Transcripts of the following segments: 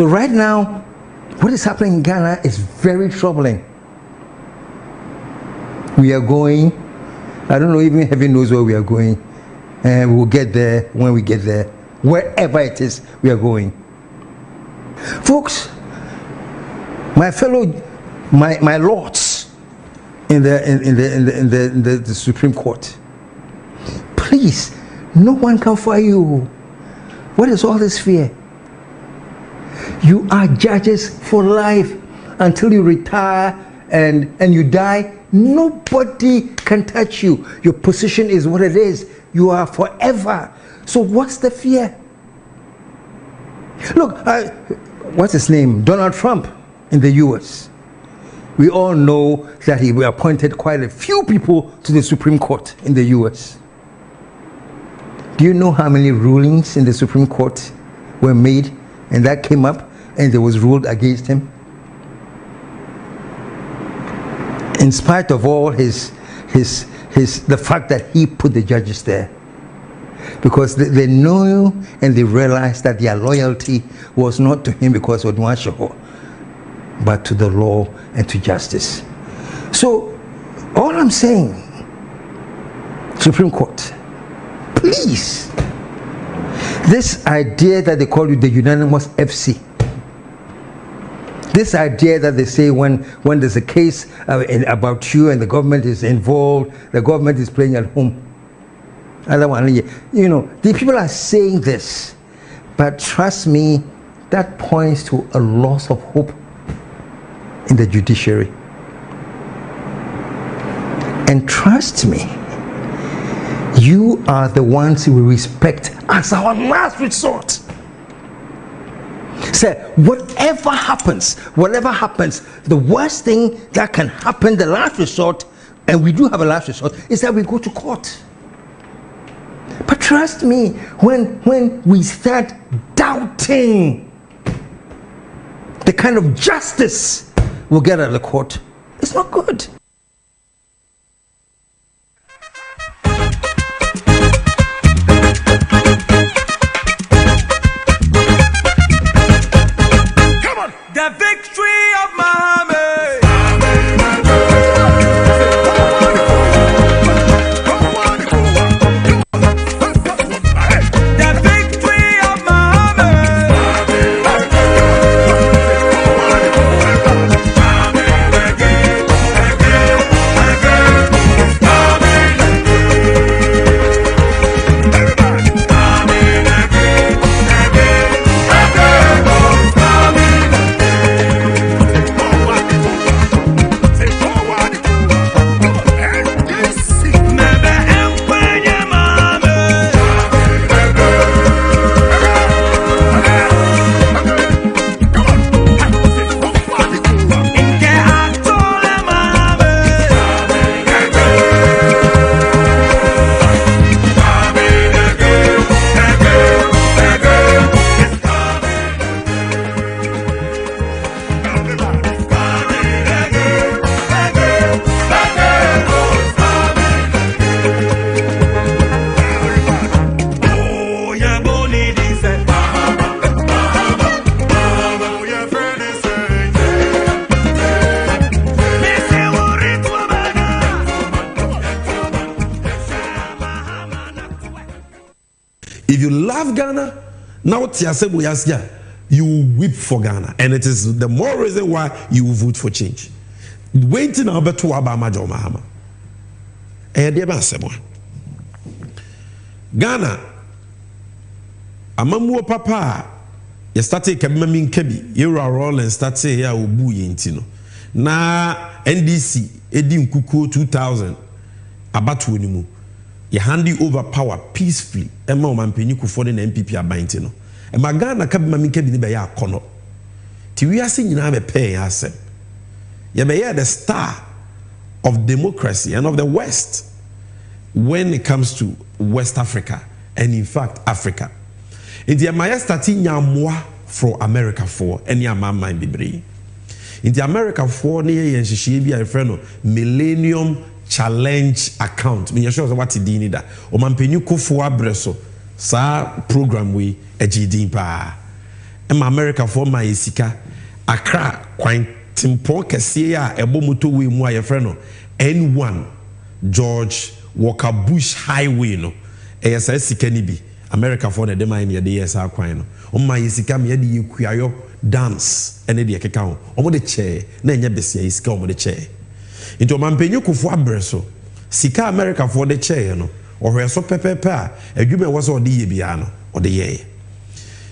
So right now, what is happening in Ghana is very troubling. We are going, I don't know, even heaven knows where we are going. And we'll get there when we get there. Wherever it is, we are going. Folks, my fellow, my lords in the Supreme Court, please, no one can fire you. What is all this fear? You are judges for life until you retire and you die. Nobody can touch you. Your position is what it is. You are forever. So what's the fear? Look, what's his name? Donald Trump in the US. We all know that he appointed quite a few people to the Supreme Court in the US. Do you know how many rulings in the Supreme Court were made and that came up and there was ruled against him? In spite of all the fact that he put the judges there, because they know and they realize that their loyalty was not to him because of Nwashoho, but to the law and to justice. So all I'm saying, Supreme Court, please, this idea that they call you the unanimous FC, this idea that they say when there's a case about you and the government is involved, the government is playing at home. You know, the people are saying this, but trust me, that points to a loss of hope in the judiciary. And trust me, you are the ones we respect as our last resort. Say, whatever happens, the worst thing that can happen, the last resort, and we do have a last resort, is that we go to court. But trust me, when we start doubting the kind of justice we'll get out of the court, it's not good. The victory of Mahama. The victory of Mahama. If you love Ghana, now you will weep for Ghana. And it is the more reason why you will vote for change. Waiting about to Obama Joe Mahama. Ghana, Amamu Papa, you started Kamamin Kebi, you are all and started here Ubu Yintino. Na NDC, Edim Kuku 2000, Abatu Nimu. You hand you over power peacefully. Emma Mampeni Kufodi and MPP are binding. And Magana Kabimami Kebi Baya Kono. Tiwi are seeing you have a pay asset. You may hear the star of democracy and of the West when it comes to West Africa and in fact Africa. In the Maya starting Yamwa for America for any Mama in Bibri. In the America for near and she be a friend of Millennium Challenge account. Me sure what it did that. O man penyu ko fo abreso. Sa program we ejidin pa. ma America for my sika Accra kwan timpo kese a ebo motorway mu a ye frɛ no N1 George Walker Bush Highway no esa sika ni bi America for the dem ye de yes akwan no o ma ye sika me ye de yekuayo dance ene de keka ho o mo de che na enye besia sika o mo de che into mampenyu kufu abreso sika America for the che no o hwe so pepepe a adwuma wo so de ye bia no o de ye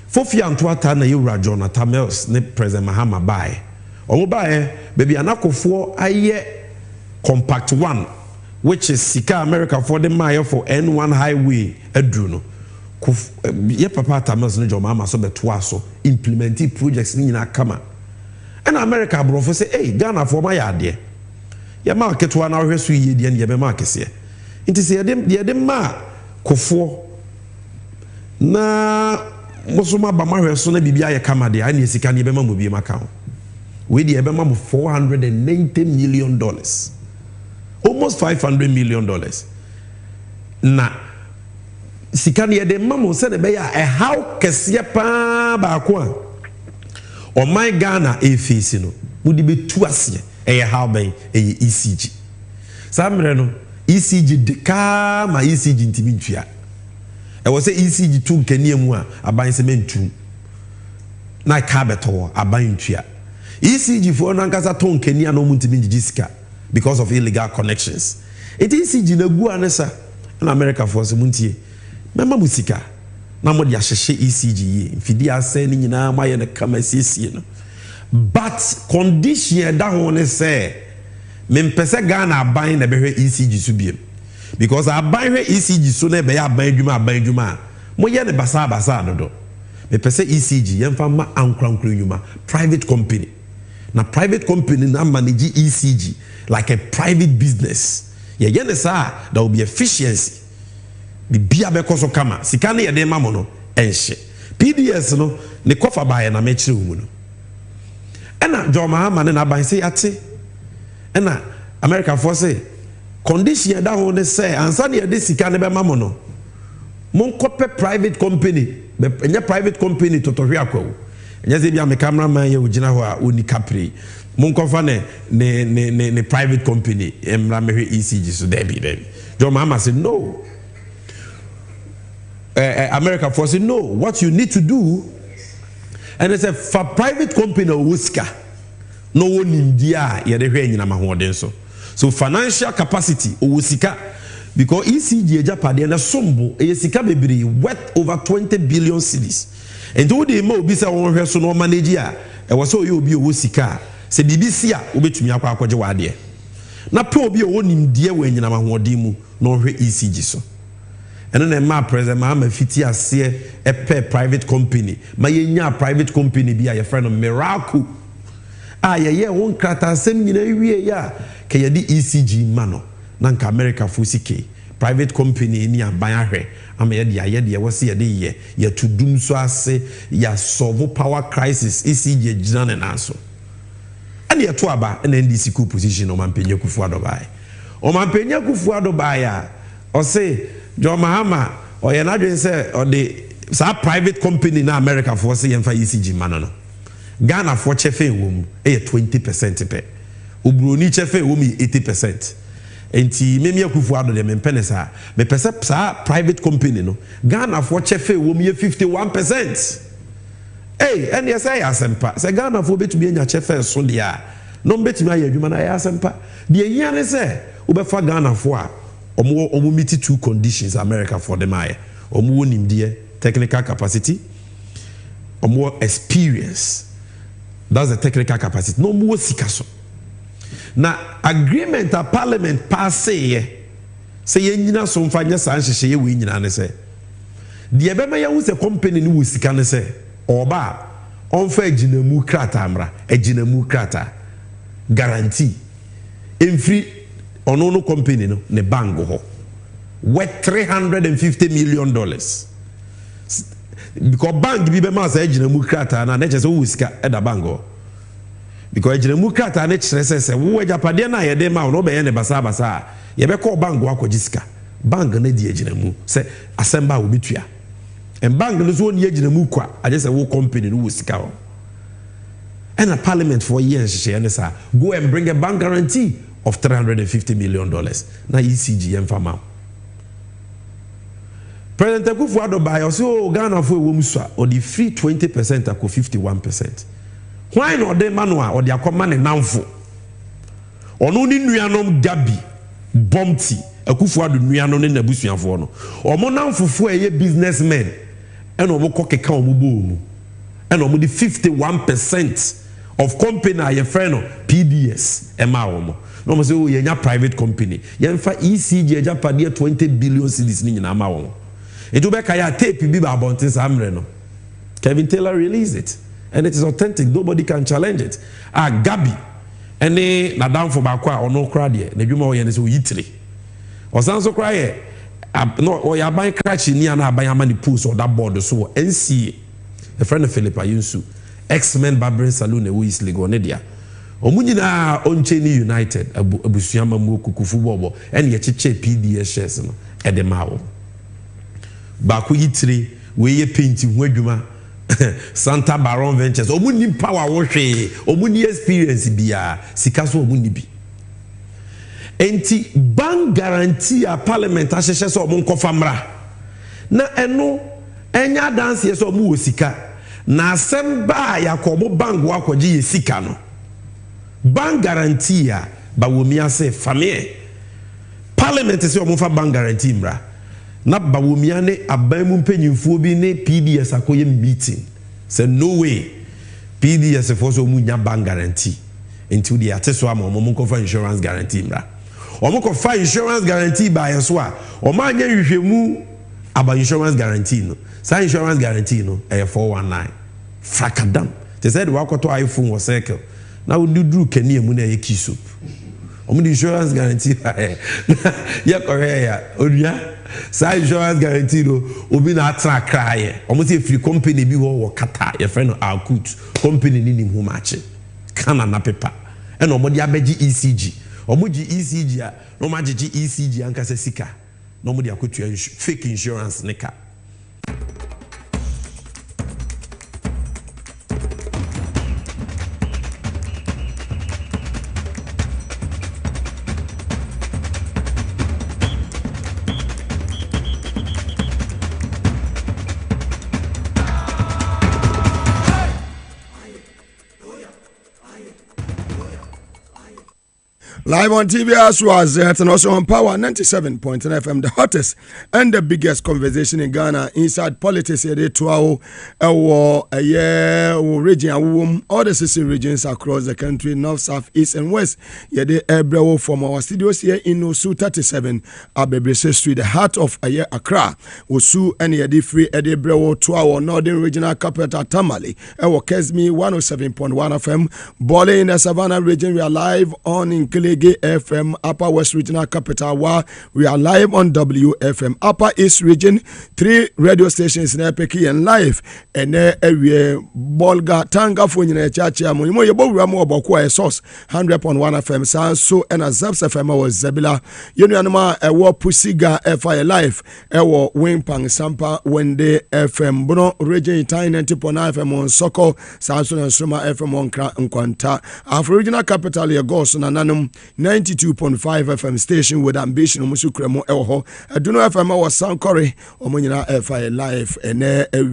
Fofia Antoata na Yura Jonathan Mills ne President Mahama bae. Omo bae baby anakofo aye compact 1 which is Sika America for the mile for N1 highway adru no. Ye papa Tamils ne John Mahama so beto so implementing projects ni nyina kama. And America brofo say hey Ghana for my ade. Ye ma keto na hweso yi de ye be ma kese. Nti se ye de ma kofo na Mosuma Bama so na bibia ye kama de ani sika ne be ma mo bi maka ho we de be ma mo $490 million almost $500 million na sika ne de ma mo se de be ya how kese pa ba ko a o my Ghana e face no wo de betu ase e how ben e ECG samre no ECG de ka ma ECG ntimi ntua I was say ECG to Keniamu, a buying cement too. Na cabeto, a buying tria. ECG for Nankasa ton Kenya no Muntimin Jessica because of illegal connections. It ECG no guanessa and America for Muntie. Mama Musika. Namodi Asheshe ECG, Fidia sending in our my Kamasisi. But condition that one say, Mempesa Ghana buying a very ECG subium. Because I buy her ECG sooner be a buy juma. Moya the basa do. Me pese ECG yemfa ma ankrankru yuma private company. Na private company na manage ECG like a private business. Ye yene sa there will be efficiency. Bi bia be koso kama. Sika ne ye de ma mo no enhye. PDS no ne kofa bae na me kire wu no. Ena John Mahama ne na ban say ate. Ena America for say condition that one say ansa ne de sika ne be ma mo no mon kope private company enye private company to hwe akwa enye se bia me cameraman ye ogina ho a oni capri mon kofa ne private company emra me hwe ECG so debi John Mahama said no America for say no what you need to do and they said for private company o sika no one India ye de hwe nyina ma hoden so financial capacity owosika because ECG Japade na sombo sika bebre worth over 20 billion cedis and do dey ma obi say won hwe so no manage a e wo so obi owosika se BBC a obetumi akwa akwaje wade na pe obi onimdie wa nyina mahoden mu no hwe ECG so eno na ma president Mahama fiti ase e private company ma yenya private company bi a ye friend miracle ye won krata sem nyina wie ya ke ye di ECG mano na nka America fusike private company ni aban ahwe ama ye de wo se ye de ye tudum so ase ya solve power crisis ECG gina ne nanso ane ye to aba na NDC ku position o mampenya kufu adobai o mampenya kufu adobai a o se John Mahama o ye na dwen se o de sa private company na America for se ye mfa ECG mano no Ghana for chefe wom e 20% pe Ubroni chefe wom 80%. Enti memi akufu ado de mempenesa me pese sa private company no Ghana for chefe wom 51%. Hey, and yes I asempa. Se Ghana for betumi anya chefe so dia. No betumi aye adwuma na ya asempa. De ehia ne se obefa Ghana for a omo meet two conditions America for them aye. Omo wonimdie technical capacity, omo experience. That's the technical capacity. No more sikaso. Na agreement a parliament pass say ye nyina so mfa nya san hyehyɛ ye we nyina ne se de ebe ma ya hu se company ni wo sika ne se oba onfa aginamu krata amra aginamu krata guarantee emfiri ono no company no ne bank ho worth $350 million because bank bi be ma sa aginamu krata na ne che se wo sika e da bank ho because aginamu krata ne kire se wo Japade na ye de ma no be ye ne basa ye be call bank akọ jisika bank na di aginamu se asemba obitua and bank no so nie gina mu kwa I just say wo company no wo sika ho and a parliament for years she say go and bring a bank guarantee of $350 million na ECG emfama President Akufo-Addo by also Ghana for wo musa or the free 20% ako 51%. Why not de manua or the akoma ne namfo? Ono ni nuanom Gabi Bomti Akufo-Addo nuanom ne nabusuafo no. Omo namfofo eye businessmen and omo kokeka omo bo and omo the 51% of company a friend no PDS ema omo. No mo say o ye nya private company. Ye mfa ECG eja pade 20 billion cedis ni nyina ma omo. It will be a tape be about this no. Kevin Taylor released it. And it is authentic. Nobody can challenge it. Gabi. And they na down for Bakwa or no crowd here. Nejuma or yenes yitri. Or so cry. No, or ya buy crash in na buy many pools or that board so NCA. A friend of Philip Ayunsu. Ex-men Barbering Saloon who is Ligonedia. Omunina Oncheni United. Abusuyama Mukuku football. And ye chiche PDS shares no. Edemao. Baku yitri we painting wedwuma Santa Baron Ventures omuni power wo hwe omuni experience bia sika so omuni bi enti bank guarantee a parliament ahyehyɛ so omon kofa mra na eno enya dance ye so omu sika na asem ba yakobo bank wa kwaji ye sika no bank guarantee a ba womi ase family parliament se omon fa bank guarantee mra na bawomia ne abamu mpanyimfo bi ne PDS akoye meeting say no way PDS for so munya bank guarantee until the ateso am omo kofa insurance guarantee mra omo kofa insurance guarantee ba yeso a omo anya hwehwemu aba insurance guarantee no sa insurance guarantee no 419 frakadam they said wa koto iPhone or cycle na we do kani emu na yeki soup omo the insurance guarantee ya korea ya oria sa insurance guarantee no obi na atra cry almost a free company bi wo kata your friend Akut company ni nim ho mache kana na paper and omodi abeji ECG omoji ECG a no magiji ECG anka se sika no omodi akotu fake insurance nika Live on TV as was and also on Power 97.9 FM, the hottest and the biggest conversation in Ghana inside politics. Here to our region, all the 16 regions across the country, north, south, east, and west. Here the Ebrewo from our studios here in Osu 37, Abebrese Street, the heart of Accra. Osu and Yedi Free Ebrewo to our northern regional capital Tamale. Our Kesmi 107.1 FM, Bole in the Savannah region. We are live on Nkilege FM, Upper West Regional Capital. We are live on WFM, Upper East Region, 3 radio stations in Epeki and live. And Bolga Tanga Funyina Chacha Munimo Yabo Ramo Bokwa source 100.1 FM Sanso and Azabs FM was Zabila. Yunyanama Ewo Pusiga FI Life Ewo Wimpang Sampa Wende FM Bono Region 90.9 FM on Soko Sanso and Suma FM on Nkwanta. Afro Regional Capital Lagos Nananum 92.5 FM station with ambition Musukremo Elho. Aduno FM was Sound Corey Omunina FI Life and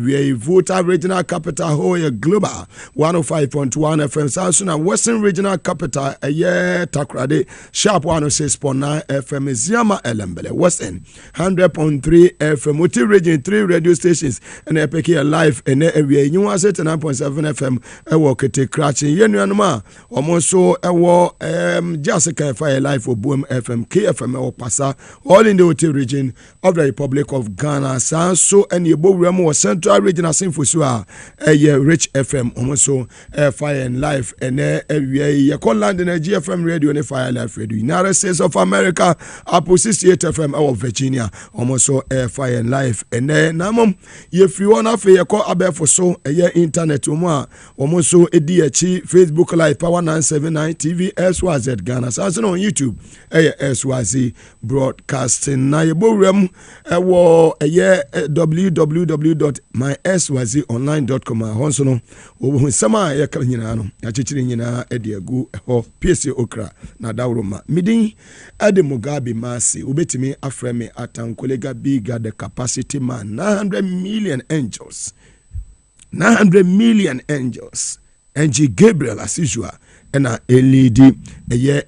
we voter regional capital Hoya Global 105.1 FM Samson and Western Regional Capital Takrade Sharp 106.9 FM Ziama Elembele Western 100.3 FM Muti Region 3 radio stations and Epeki Live and we new 9.7 FM Ewokete Cratching Yenuanuma Omoso Ewo Jessica Fire Life for Boom FM, KFM or Passa, all in the Oti region of the Republic of Ghana. So and Yebo Remo Central Regional Sinfusua, a Rich FM, also Fire and Life, and a call land in a GFM radio and a Fire Life radio. United States of America, Apple 68 FM of Virginia, almost Fire and Life, and Namum. If you want to call Abe for so a year internet, almost a DH Facebook Live Power 979 TV as was at Ghana. Ghana. So on YouTube, SYZ Broadcasting. Na yebowrem www.mysyzonline.com. Honso no wo sama ya ka nyina no achichiri nyina ediagu ho PSA okra na dawroma. Midin ade Mugabe Maase obetimi afreme atankolega bigger the capacity man 900 million angels. 900 million angels. NG Gabriel as usual. And LED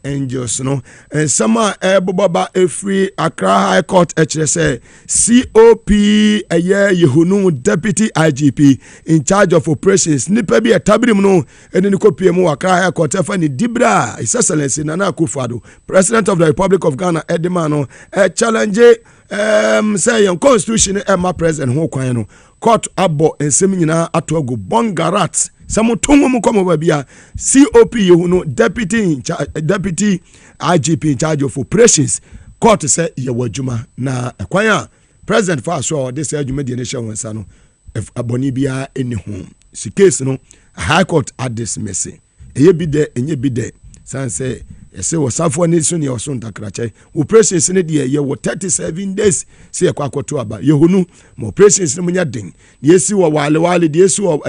angels no. And sama bobaba free Accra High Court say COP Yehunu Deputy IGP in charge of operations. Nipa bi tabrim no and then copy mu Accra High Court ni Dibra His Excellency Nana Akufo-Addo President of the Republic of Ghana Edimano challenge say your constitution my president ho kwan no court abo ensem nyina atogo bongarat Samu tungu mukomo babia COP Yehuno deputy IGP in charge of operations court say yewajuma na kwanya president for so this adwuma the nation wansa no if aboni bia eni ho si case no high court at this messy eye bi de enye bi de san say yese wasafo ne so ne oso ntakrache operations ne de ye wo 37 days say yakwakoto aba Yehunu mo operations ne munya den yesi wo wale de yesi wo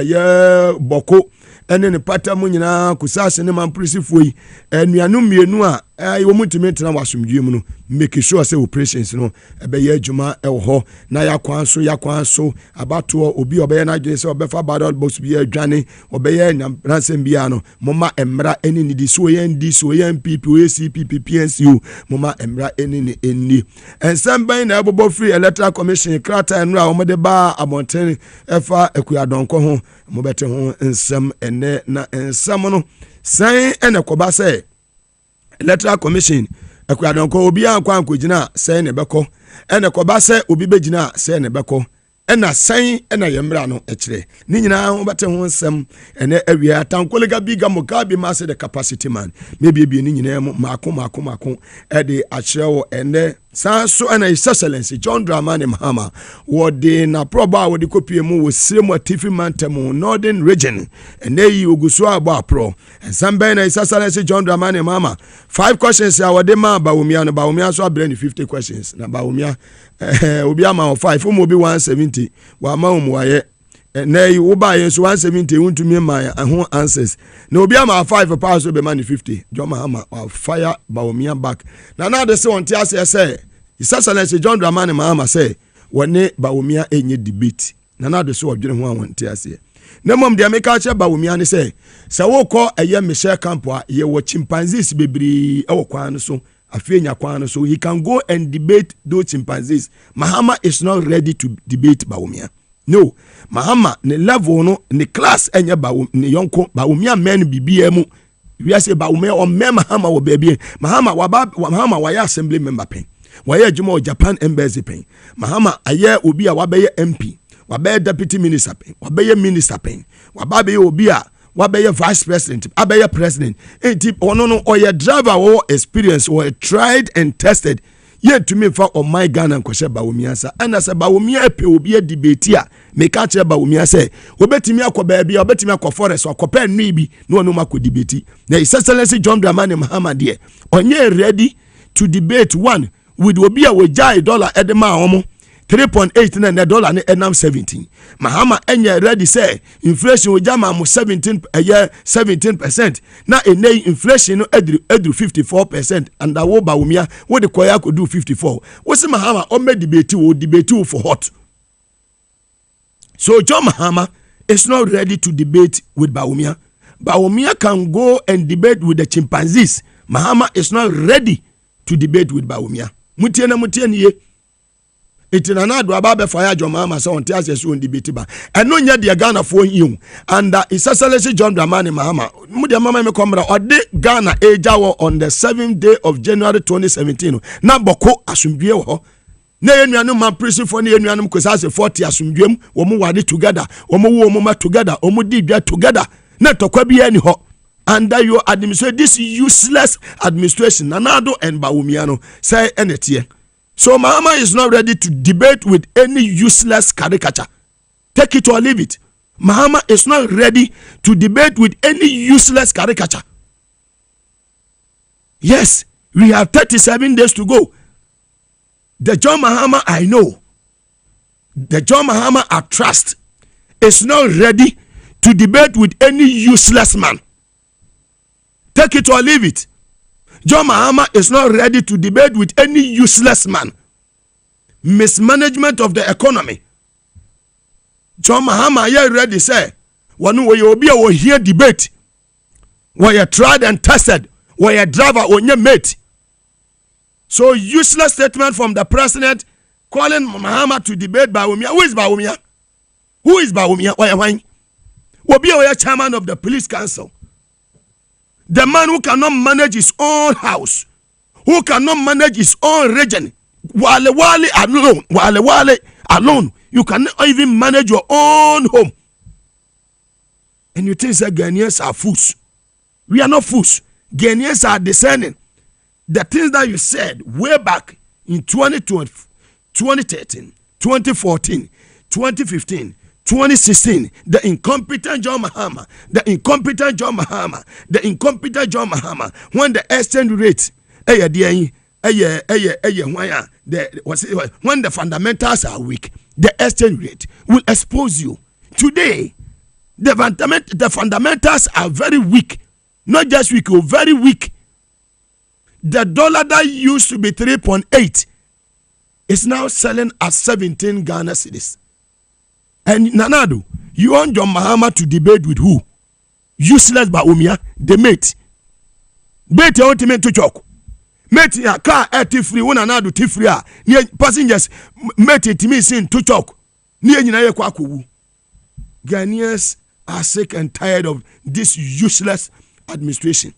boko ene ne pata mu nyina kusase ne mamprisifuo yi anuanu mienu a wo mutime tena wasomdwe mu no make sure say operations no ebe ye adwuma ho na yakwan so abato obi obeye na adwene say obefa ballot box bi adwane obeye ransem bia no moma emra eni ni so ye ndi so ye MPP ACP PNCU moma emra eni ni enni ensamban na abobo free electoral commission krata enra omode ba abonten efa ekuadonko ho mobete ho ensam ene na ensam no san ene koba say electoral commission ekuadonko obi ankwa ankogina say ne beko ene koba say obi begina say ne beko ena san ena yemra no ekire ni nyina ho bete ho nsem ene awia tankolega biga Mugabe Maase the capacity man maybe ni nyina mu mako e de akire ene sanso ena His Excellency John Dramani Mahama wode na proba wode kopie mu wo siremu atifi mantemu northern region ene yi oguso abo pro ensambe na His Excellency John Dramani Mahama 5 questions ya wode ma Bawumia so abre ni 50 questions na Bawumia obi ama 5 omo obi 170 wa ma omo waye na yi wo ba yen so 170 untumi ma ho answers na obi ama 5 pass so be man 50 John Mahama fire Bawumia back na de say on tia say His Excellency John Dramani Mahama say wone Bawumia enye debate na de so odwene ho awon tia say na mom de America che Bawumia ne say wo ko eye Michelle Campo a ye wo chimpanzees bebri e wo kwan so afenya kwan so he can go and debate those chimpanzees. Mahama is not ready to debate Bawumia. No, Mahama ne level no ne class enye ne yonko Bawumia men bibia mu we say Bawumia o men Mahama wo baby Mahama wa assembly member pen wa adwuma Japan embassy pen Mahama aye obi a wabeye MP wabeye deputy minister pen wabeye minister pen wababe obi a wabeye vice president abeye president enti ono oye driver or experience or tried and tested yet to me for on my Ghana and kwese Bawumia sa ana se Bawumia epe obi debate a me ka che Bawumia se obetimi akoba bia obetimi akofores akopa nnu bi no no mako debate na His Excellency John Dramani Mahama de onye ready to debate one with obi a we jai dollar edema omo 3.8 na dollar ne enam 17 Mahama enye ready say inflation we jama mo 17% na ene inflation no edru 54% and awo Bawumia wo de koya ko do 54 wo se Mahama o me debate for hot. So John Mahama is not ready to debate with Bawumia. Bawumia can go and debate with the chimpanzees. Mahama is not ready to debate with Bawumia. Mutie ni ye itina na do aba be fire John Mahama so on tia se so on debate ba eno nya de Ghana fo yiu and His Excellency John Dramani Mahama mu de mama me komra ode Ghana ejawo on the 7th day of January 2017 na boko asumdue ho na yenuanu man prison for na yenuanu ko sa se 40 asumdwem wo mu wade together wo mu wo mu ma together wo mu di dwa together na tokwa bi ani ho under your administration this useless administration Nanado and Bawumia no say enetie. So Mahama is not ready to debate with any useless caricature. Take it or leave it. Mahama is not ready to debate with any useless caricature. Yes, we have 37 days to go. The John Mahama I know, the John Mahama I trust, is not ready to debate with any useless man. Take it or leave it. John Mahama is not ready to debate with any useless man. Mismanagement of the economy. John Mahama, you ready, say, when we will hear debate, where you tried and tested, where you driver on your mate. So useless statement from the president calling Mahama to debate Bawumia. Who is Bawumia? Who is Bawumia? Why? Will be a chairman of the police council. The man who cannot manage his own house, who cannot manage his own region, Wale alone, you cannot even manage your own home. And you think that Ghanaians are fools. We are not fools. Ghanaians are discerning. The things that you said way back in 2012, 2013, 2014, 2015, 2016, the incompetent John Mahama, the incompetent John Mahama, the incompetent John Mahama, when the exchange rate, when the fundamentals are weak, the exchange rate will expose you. Today, the fundamentals are very weak, not just weak, very weak. The dollar that used to be 3.8 is now selling at 17 Ghana cedis. And Nanado, you want John Mahama to debate with who? Useless Baumia, the mate. Mate ultimate to choke. Mate a car at free one another free. Near passengers mate it me sin to choke. Near Nina Kwaku. Ghanaians are sick and tired of this useless administration.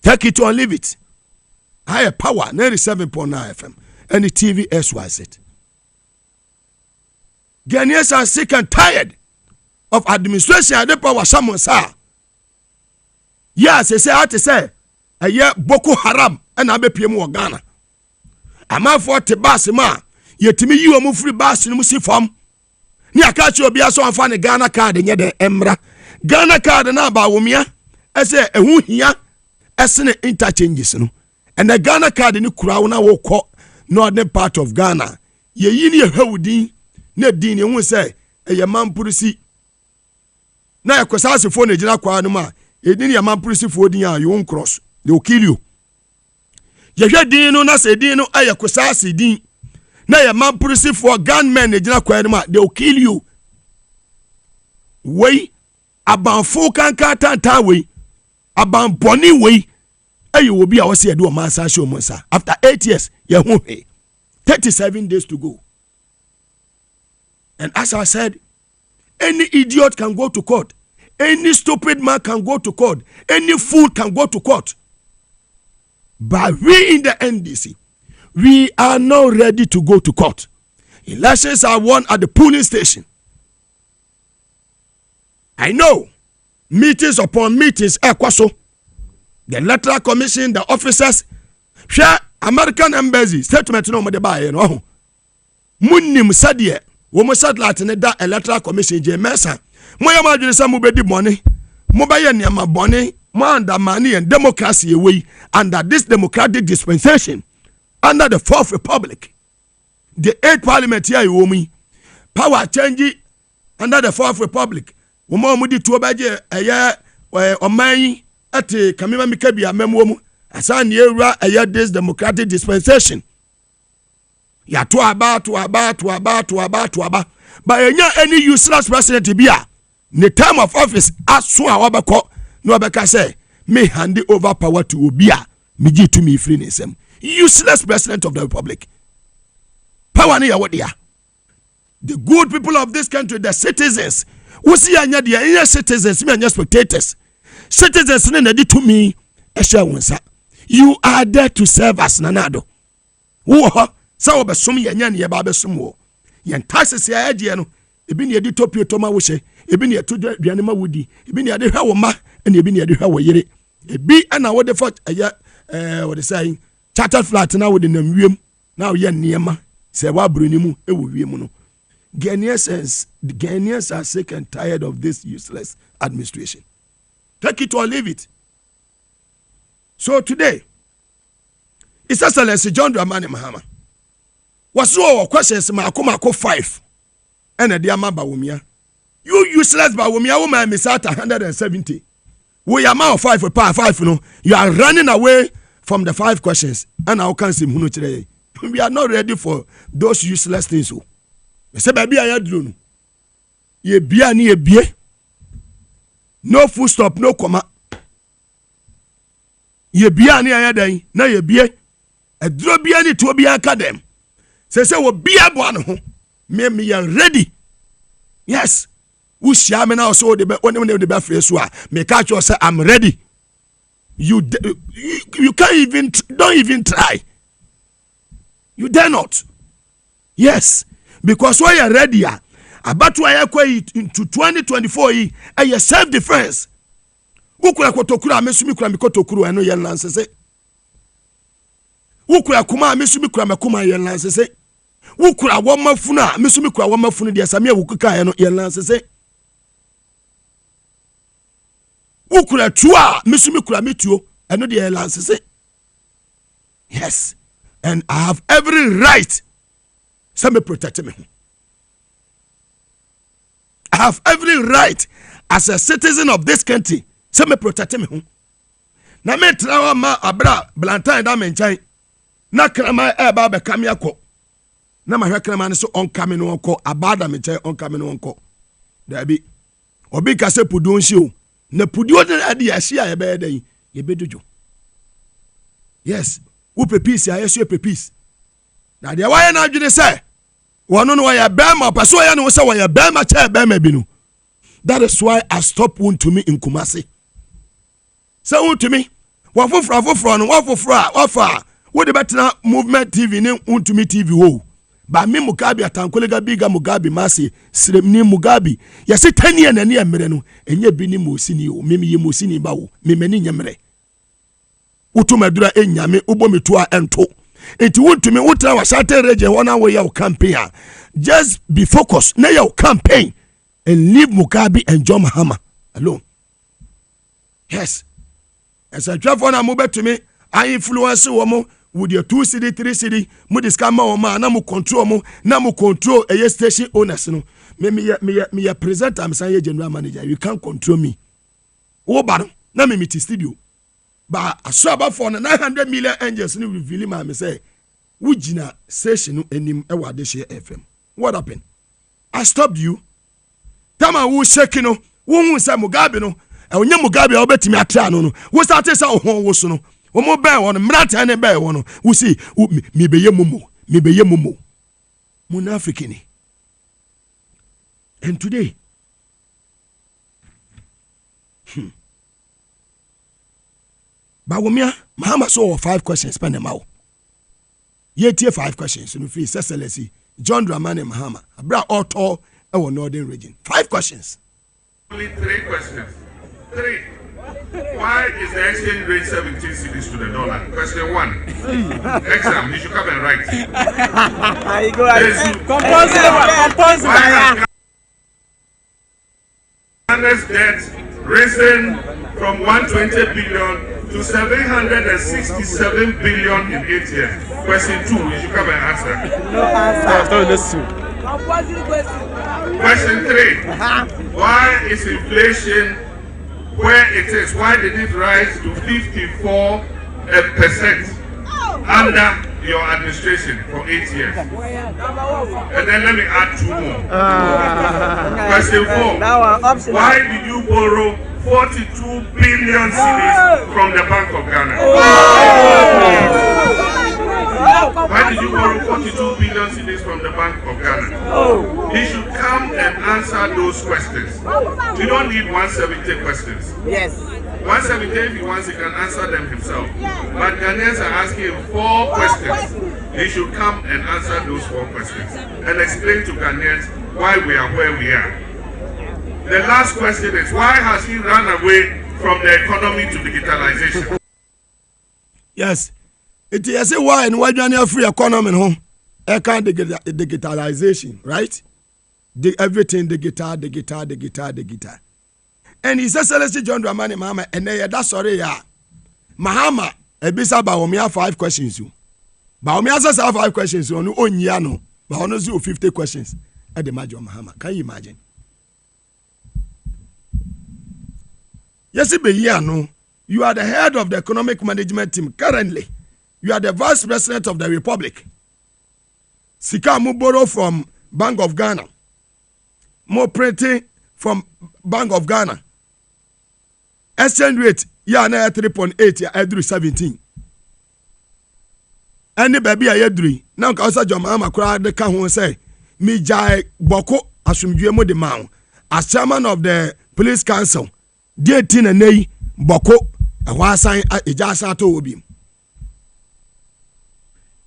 Take it or leave it. Higher power, 97.9 FM. And the TV SYZ. Ghanaians are sick and tired of administration and the power someone sa. Yes, they say how to say a year Boko Haram and Abe PM Ghana. I'm out for the Basima. Yet to me, you are free bass in Musi farm. Near catch your beer so I find a Ghana card in the Emra. Ghana card and Abawumia. I say a who here. Essene interchanges no, and the Ghana card in the crown now walk northern part of Ghana. Ye yini hewudi ne din ye hu say e man purisi na yakwasase fo na gina kwa no ma e din ye man purisi fo din a you won cross they will kill you. Ye hwe din no na say din no ayakwasase din na ye man purisi fo gunmen na gina kwa no ma they will kill you. We abanfo kan ka tanta we aban boni we ayi will be a wasi edu o mansa show monsa after 8 years ye hu 37 days to go. And as I said, any idiot can go to court, any stupid man can go to court, any fool can go to court. But we in the NDC, we are not ready to go to court. Elections are won at the polling station. I know meetings upon meetings ekwaso. The electoral commission, the officers, share American embassy statement no mo de bae no. Munnim sadie wo mo satellite ne da electoral commission je mesa. Mo ya madwene sa mo bedi bone. Mo ba ye niam bone, mo undermine and democracy away under this democratic dispensation under the 4th republic. The 8th parliament here you me. Power change under the 4th republic. Wo mo di to ba je eye oman ati kamima mikabi amemwo mu asan yewura eye this democratic dispensation ya to aba but enya any useless president bia the term of office aso a wabekọ no obeka say me hand over power to obia me gi to me free nsem. Useless president of the republic. Power ne ya wodia. The good people of this country, the citizens, we see anya the citizens, me anya spectators. Citizens ne na to me ehwe wonsa. You are there to serve us nanado. Wo ho sa wo besom ye nya ne ye ba besom wo. Yen taxes ya de no ebi ne di topio toma wo hye, ebi ne to duane ma wodi, ebi ne de hwa wo ma, ene ebi ne de hwa wo yire. Ebi ana wo de fort eye what they say chartered flat na wo de nam wiem na wo ye niema se wa broni mu e wo wiem no. Ghanaians are sick and tired of this useless administration. Take it or leave it. So today, His Excellency John Dramani Mahama was so questions Mako 5 and a Diama Bawumia. You useless Bawumia woman Misata 170. We are now 5 for power 5, you are running away from the 5 questions. And I can't see Munu today. We are not ready for those useless things. Say baby I had done. Ye bia ni ye bie. No full stop, no comma. Ye bia ni ayadai, na ye bie. A draw bia ni to be academ. Say we bia bono ho. Me are ready. Yes. Who shall me now so the be face me catch you say I'm ready. You can't even don't even try. You dare not. Yes. Because when you're ready, about to into 2024 a self defense. Ukura kotokura mesumi kura mikotokuru eno yen lance say. Ukura kuma mesumi kura makuma yen lance say. Ukura wama funa mesumi kura wama funa dia samia wukuka eno yen lance say. Ukura tua mesumi kura mituo eno dia yen lance say. Yes. And I have every right. Some protect me. I have every right as a citizen of this country. Some protect me. Na me trawa ma abra blantain da menchai. Na krama eba be kam yakọ. Na ma hwe krama ne so on kam no onko abada menchai on kam no onko. Da bi. Obi ka se pudu onhie o. Na pudu o de ade ya hia ye be dan. Ye bedojo. Yes. Wo peace ya yesu peace. Na de wa ye na adwene say wono no ya bema paso ya no say ya bema cha bema bi no. That is why I stop one to me in Kumasi. Say one to me. Wafofra no wafofra wafa. Wo de betena movement TV ne one to me TV wo. Ba me Mugabe atankolega biga Mugabe Maase siremni Mugabe. Ya se 10 year na ne emre no enye bi ni mosini o. Me ye mosini ba wo. Me mani nyemre. Utumadura enyame ubometua ento. Enti wontumi wotra wa shate region wona we your campaign. Just be focused na your campaign and leave Mugabe and John Mahama alone. Yes. As a travel na move to me, I influence womo with your 2 city 3 city mu discount ma woman na mu control a station owners no. Me presenter am say general manager. You can't control me. Wo ba na me meet studio. But I saw about for 900 million angels in reveal me say, Wujina session enim ewa deshe FM. What happened? I stopped you. Tama wu shaking no, wu say Mugabe no, e onye Mugabe obetimi atra no no. Wo start say ohon wo so no. Wo mo ben won mrata ne ben won no. Wo see me beye momo. Munafikini. And today Bawumia, Mahama saw 5 questions, spend them out. Yet 5 questions, in His Excellency John Dramani Mahama, a bra author our northern region. 5 questions. Only 3 questions. 3. Why is the exchange rate 17 cedis to the dollar? Question 1. Exam, you should come and write. You go compose. Ghana's debt risen from 120 billion to 767 billion in 8 years. Question 2, you should come and answer. No answer. Question 3, why is inflation where it is? Why did it rise to 54% under your administration for 8 years? And then let me add 2 more. Question 4, why did you borrow 42 billion cedis from the Bank of Ghana? Why did you borrow 42 billion cedis from the Bank of Ghana? He should come and answer those questions. We don't need 170 questions. Yes. 170, if he wants, he can answer them himself. But Ghanaians are asking him 4 questions. He should come and answer those 4 questions and explain to Ghanaians why we are where we are. The last question is, why has he run away from the economy to digitalization? Yes. It is a why and why you are free economy home. Digitalization, right? Everything digital. And His Excellency John Dramani Mahama and that's sorry ya. Mahama ebisa Bawumia 5 questions you. Bawumia says 5 questions on Onyano. Bawono see 50 questions at the Major Mahama. Can you imagine? Yes, Beyano, you are the head of the economic management team currently. You are the vice president of the republic. Sika mo borrow from Bank of Ghana. More printing from Bank of Ghana. Exchange rate, ya na 3.8 ya edru 17. Any baby a yedri. Now ka osa John Mahama kura de ka ho say mi jai boko asumdue mo de ma. As chairman of the police council, dey tin na nei boko ehwa asan eja asan to obi.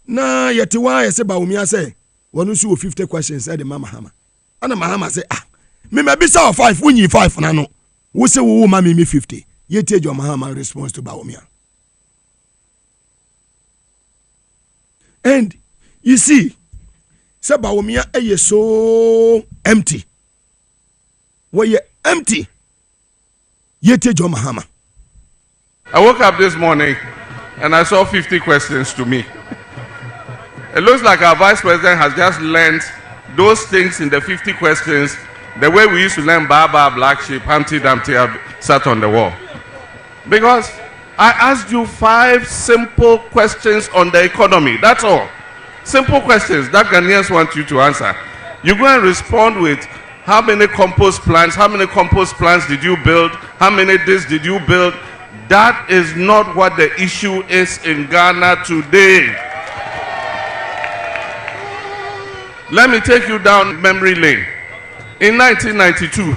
Na yeti wa yese Bawumia say wonu su 50 questions at the Mahama. Ana Mahama say me bisa 5 wunyi 5 na no. Wo say wo ma me 50. Yeti John Mahama response to Bawumia. And you see, Bawumia is so empty. Where you empty, yet John Mahama. I woke up this morning and I saw 50 questions to me. It looks like our vice president has just learned those things in the 50 questions the way we used to learn Baba, Black Sheep, Humpty Dumpty sat on the wall. Because I asked you 5 simple questions on the economy. That's all. Simple questions that Ghanaians want you to answer. You go and respond with how many compost plants, did you build, how many this did you build. That is not what the issue is in Ghana today. Let me take you down memory lane. In 1992,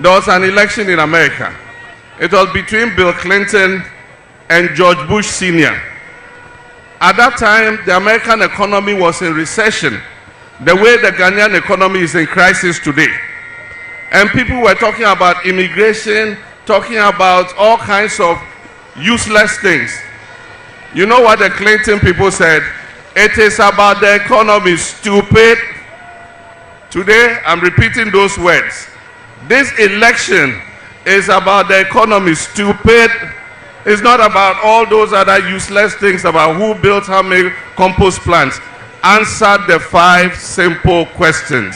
there was an election in America. It was between Bill Clinton and George Bush Sr. At that time, the American economy was in recession, the way the Ghanaian economy is in crisis today. And people were talking about immigration, talking about all kinds of useless things. You know what the Clinton people said? It is about the economy, stupid. Today, I'm repeating those words. This election is about the economy, stupid. It's not about all those other useless things about who built how many compost plants. Answer the 5 simple questions.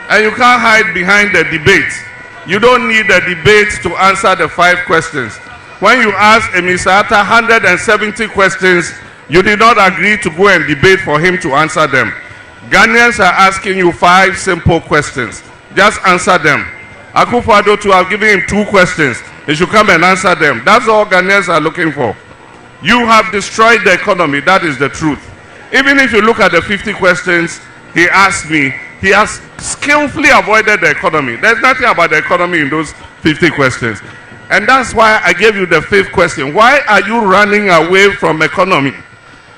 And you can't hide behind the debate. You don't need a debate to answer the 5 questions. When you ask Emisata 170 questions, you did not agree to go and debate for him to answer them. Ghanaians are asking you 5 simple questions. Just answer them. Akufo-Addo too, I've given him 2 questions. He should come and answer them. That's all Ghanaians are looking for. You have destroyed the economy. That is the truth. Even if you look at the 50 questions he asked me, he has skillfully avoided the economy. There's nothing about the economy in those 50 questions. And that's why I gave you the 5th question. Why are you running away from economy?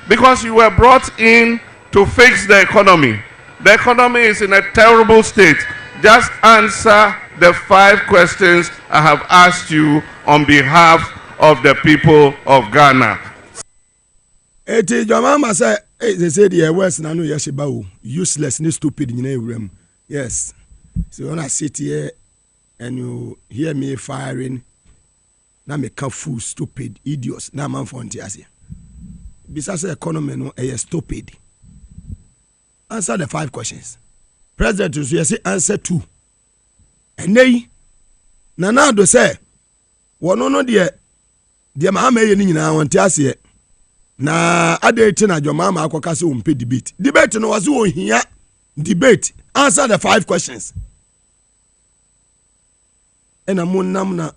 Because you were brought in to fix the economy. The economy is in a terrible state. Just answer the 5 questions I have asked you on behalf of the people of Ghana. Eti Mahama say, they say the West nanu yeshibawo useless ni stupid in yes. So when I sit here and you hear me firing, na me ka fool stupid idiots na man for ntiase. Besides the economy no stupid. Answer the 5 questions. President will say answer 2. And they Nana do say one no de Mahama ye ni nyina won tiase na adete na Mahama akoka se umpe debate. Debate no was wo hia debate. Answer the 5 questions. And amunam na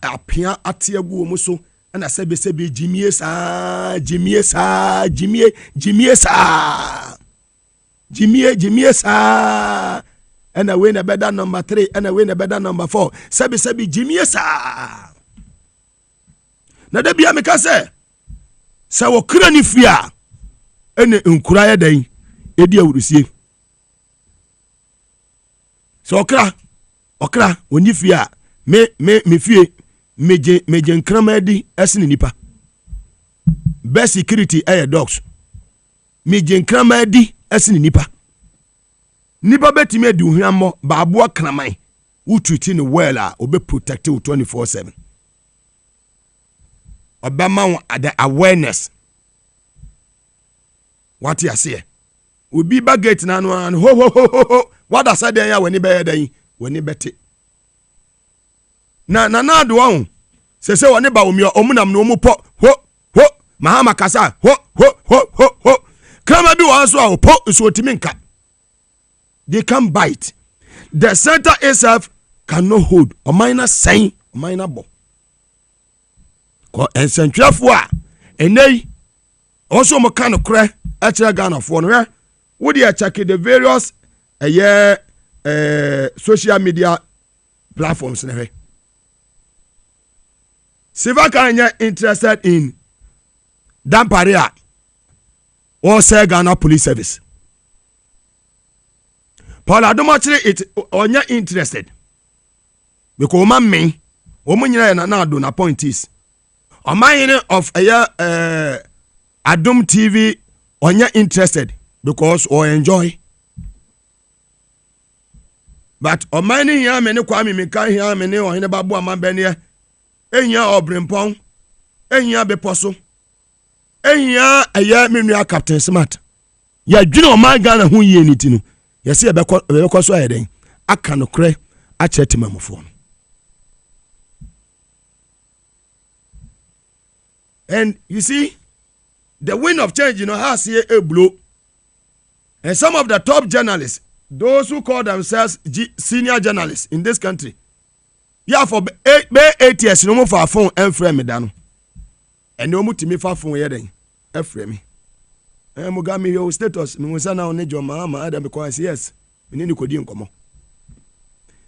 apia atiagu omo so na sebe jimie sa jimie sa and I win a better number 3 and I win a better number 4 sebe jimie sa na da bia me ka se wo kra ni fia ene nkura ya dan edi awurusie so okra oni fia me fie meje nkramadi asini nipa best security air dogs meje nkramadi asini nipa betime adi ohwammo baabo kraman who treating well obe protect you 24/7. Obama the awareness. What you say? We be baggage na no and ho. What I said there when he be there when he bet it. Na do on. Se woni ba omi omunam no mu po ho Mahama kasa ho. Kama bi wan so a po so otimi nka. They can bite. The center itself cannot hold. O minor sign, o minor bo. Ko ensentwafo a enei also mo kan kre a kire Ghana fo no hwe wo dey check the various social media platforms na hwe. Siva Kanye interested in Damparia or say Ghana Police Service. Paul Adomachiri it onya interested. Because man me, woman na do na point is. On my of Adom TV onya interested because or enjoy. But on my here many kwame me kan here many or hine babu amabene enya obrempon enya beposo enya menua Captain Smart ya dwene o man Ghana ho yie niti no yesi ebekọ so ayeden aka no kre a chetimamofo. And you see the wind of change has here a blow, and some of the top journalists, those who call themselves senior journalists in this country, for 8 years no more for phone and frame me down. And no more to me for phone yet frame me. And Mugabe your status, me was now on Mahama Adam because yes, we need to come.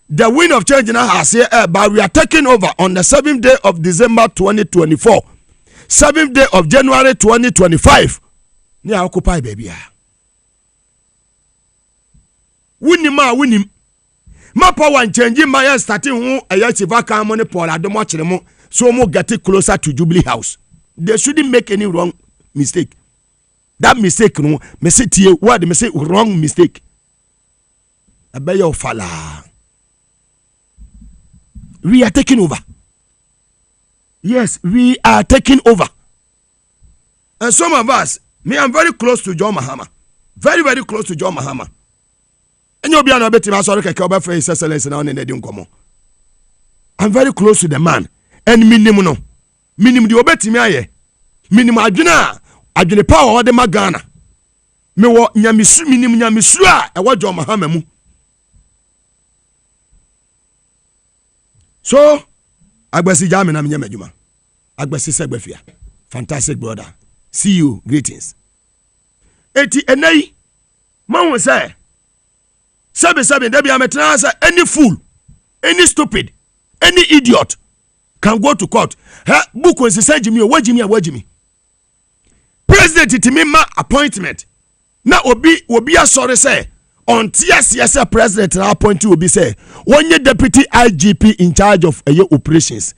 The wind of change now has here, but we are taking over on the 7th day of December 2024, 7th day of January 2025. Near occupy baby. Winning. My power and changing my starting who a yachivaka money Paul Adomachimo so more get it closer to Jubilee House. They shouldn't make any wrong mistake. That mistake, no, me say to you, what me say wrong mistake. I bet you falla. We are taking over. Yes, we are taking over. And some of us, I'm very close to John Mahama. Very, very close to John Mahama. And you'll be an obeti masoro keke oba for his excellence na on edin komo. I'm very close to the man. And minimum the obeti me aye. Minimum adwene power de magana. Me wo nyamisu a e wo John Mahama mu. So agbasi jame na menye madwuma. Agbasi segbafia. Fantastic brother. See you. Greetings. Eti enai man we say Seven, there be a metrasa, any fool, any stupid, any idiot can go to court. Book when say Jimmy, what Jimmy. President Itimima appointment. Now obi a sorry say on yes president na appoint you will be say one year deputy IGP in charge of your operations.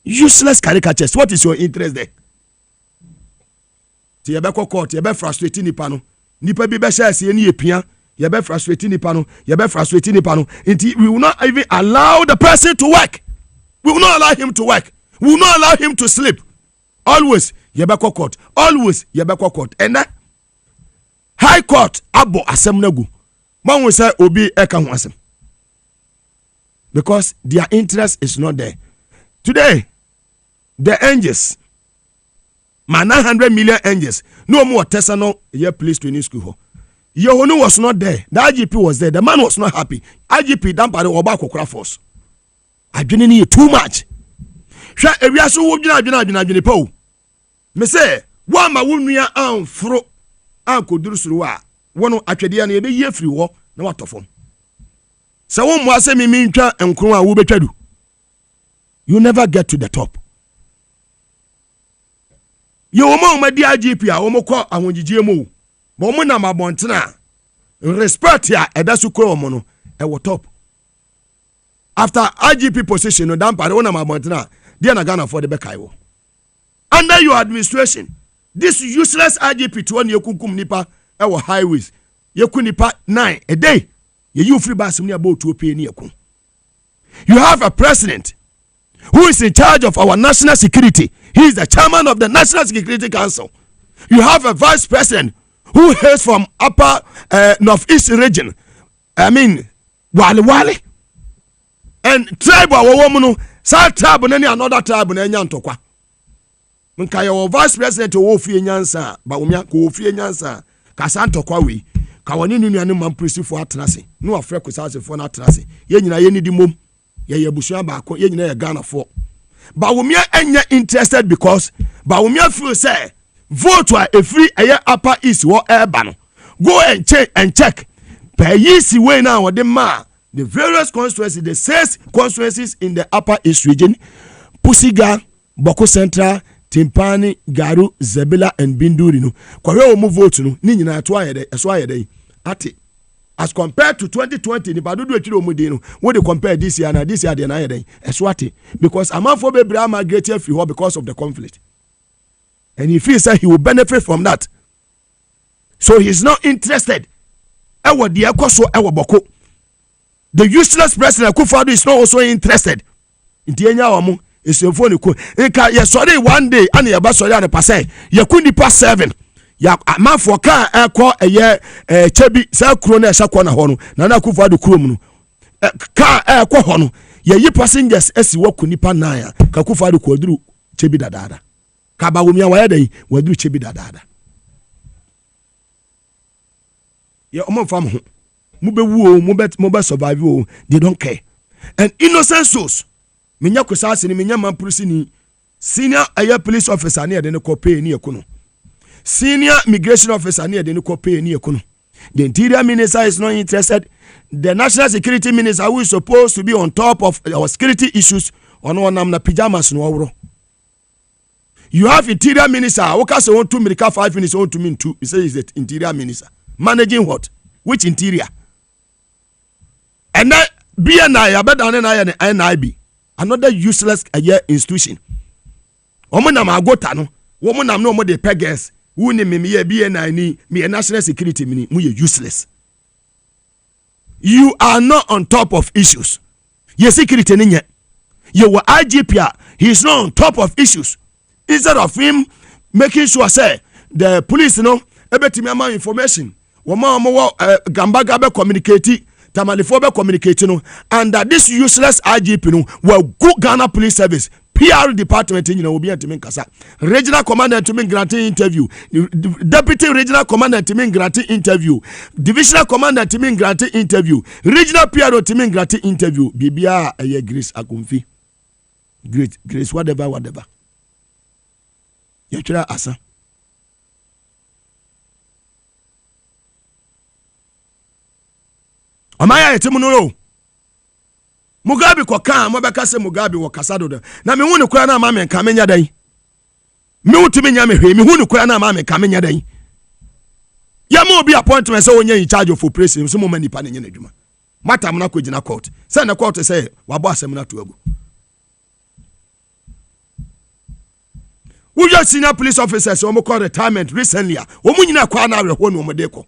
Useless caricatures. What is your interest there? Ti yebeko court, yebe frustrating nipa no. Nipa bi be share se ni epia. You be frustrating the panel. We will not even allow the person to work. We will not allow him to work. We will not allow him to sleep. Always, you be court. Always, you be court. And that High Court, abo asem nagu. Man will say obi eka ho asem. Because their interest is not there. Today, the angels, 900 million angels, no more Tesano, here police training school. Yohonu was not there. The IGP was there. The man was not happy. IGP dampare oba kokora force. Adwene ni too much. Hwa ewiaso wo dwena po. Me say, wa ma wonua anfro ankoduru suru a wono atwede na ebe ye free wo na watofom. Se wo mo ase mi ntwa enkron a wo betwadu. You never get to the top. Yo mo ma di IGP a wo mo kọ ahonjijie mo. But when I'm about respect ya edasu kro omono e wo top. After IGP position no dampa when I'm about they na Ghana for the bekaiwo. Under your administration, this useless IGP to one yekunkum nipa e wo highways. Yeku nipa 9 a day. Ye you free bus ni about to pay ni yakun. You have a president who is in charge of our national security. He is the chairman of the National Security Council. You have a vice president who hails from upper northeast region. I mean, Wale. And tribe wa woman, sa tribe and any another tribe and any antokwa. Nkaya vice president wo fie nyansa, ba umia ko fie nyansa, kasanto kwa we. Kawani nunu anu mamprisi fo atenase. No afre ko sase fo na atenase. Ye nyina ye ni di mom. Ye busua ba ko ye nyina ye Ghana fo. Ba umia enya interested because ba umia feel say vote wa a free aye upper east wo eba no. Go and check. Per yisi way now the ma the various constituencies, the 6 constituencies in the upper east region, Pusiga, Boko Central, Timpani, Garu, Zebela, and Binduri. No, Korea will move vote. No, Nina Atwaye, Ati. As compared to 2020, the Badudu Chiro Mudino, what they compare this year and this year, the Nayade, Eswati, because Amafobe Brahma migrated free because of the conflict. And he feels that he will benefit from that. So he's not interested. Ewa di ekoso ewa boko. The useless president Akufo-Addo is not also interested. Inti enya omo esenfo ne ko. Nka ye sori one day ana ye ba sori ana pasai. Ye kundi pa 7. Ya amafo ka ekọ eye chebi sa kuro na ehya na ho no. Na Akufo-Addo kuro mu no. Ka ekọ ho no. Ye yi passengers esi wo kunipa 9. Ka Akufo-Addo ko duru chebi dadada. Ka ba womia wa ye dai wa duru chebi dadada. Ye omo fam ho. Mube wuo mube survive o, they don't care. And innocent souls menya kusase ni menya mampurusi ni senior air police officer ni ade ne kopay ni ekono, senior immigration officer ni ade ne kopay ni ekono. The interior minister is not interested. The national security minister who is supposed to be on top of our security issues ono nam na pajamas no woro. You have interior minister who say want 2 minutes 5 minutes want to mean 2. He says the interior minister managing what? Which interior? And that BNI, NIB, another useless institution. Woman, I'm go tano. Woman, I'm no more the peggers. Who name me BNI, me a national security mini, we useless. You are not on top of issues. Your security ninja. You were IGP, he is not on top of issues. Instead of him making sure, say, the police, everything information. Woman, Gamba Gabe communicate. Tamalifobe communicating and that this useless IGP will go Ghana Police Service PR department will be to kasa. Regional commander to me granting interview, deputy regional commander to me granting interview, divisional commander to me granting interview, regional PR to me granting interview. Bibia a Grace Akumfi. Grace whatever. You try asa. Amaya etimuno Mugabe kwa kan mo beka se Mugabe wo kasado da na me hu ne kura na ma me nka menya dan me utumi nya me hwe me hu ne kura na ma me nka menya dan ya mo bi appointment se onye in charge of operation so mo mani pa ne nya adwuma matam na kogina court se na court se wabo asem na to agu Uja senior police officers o mo call retirement recently o mu nyina kwa na aweho no mo de ko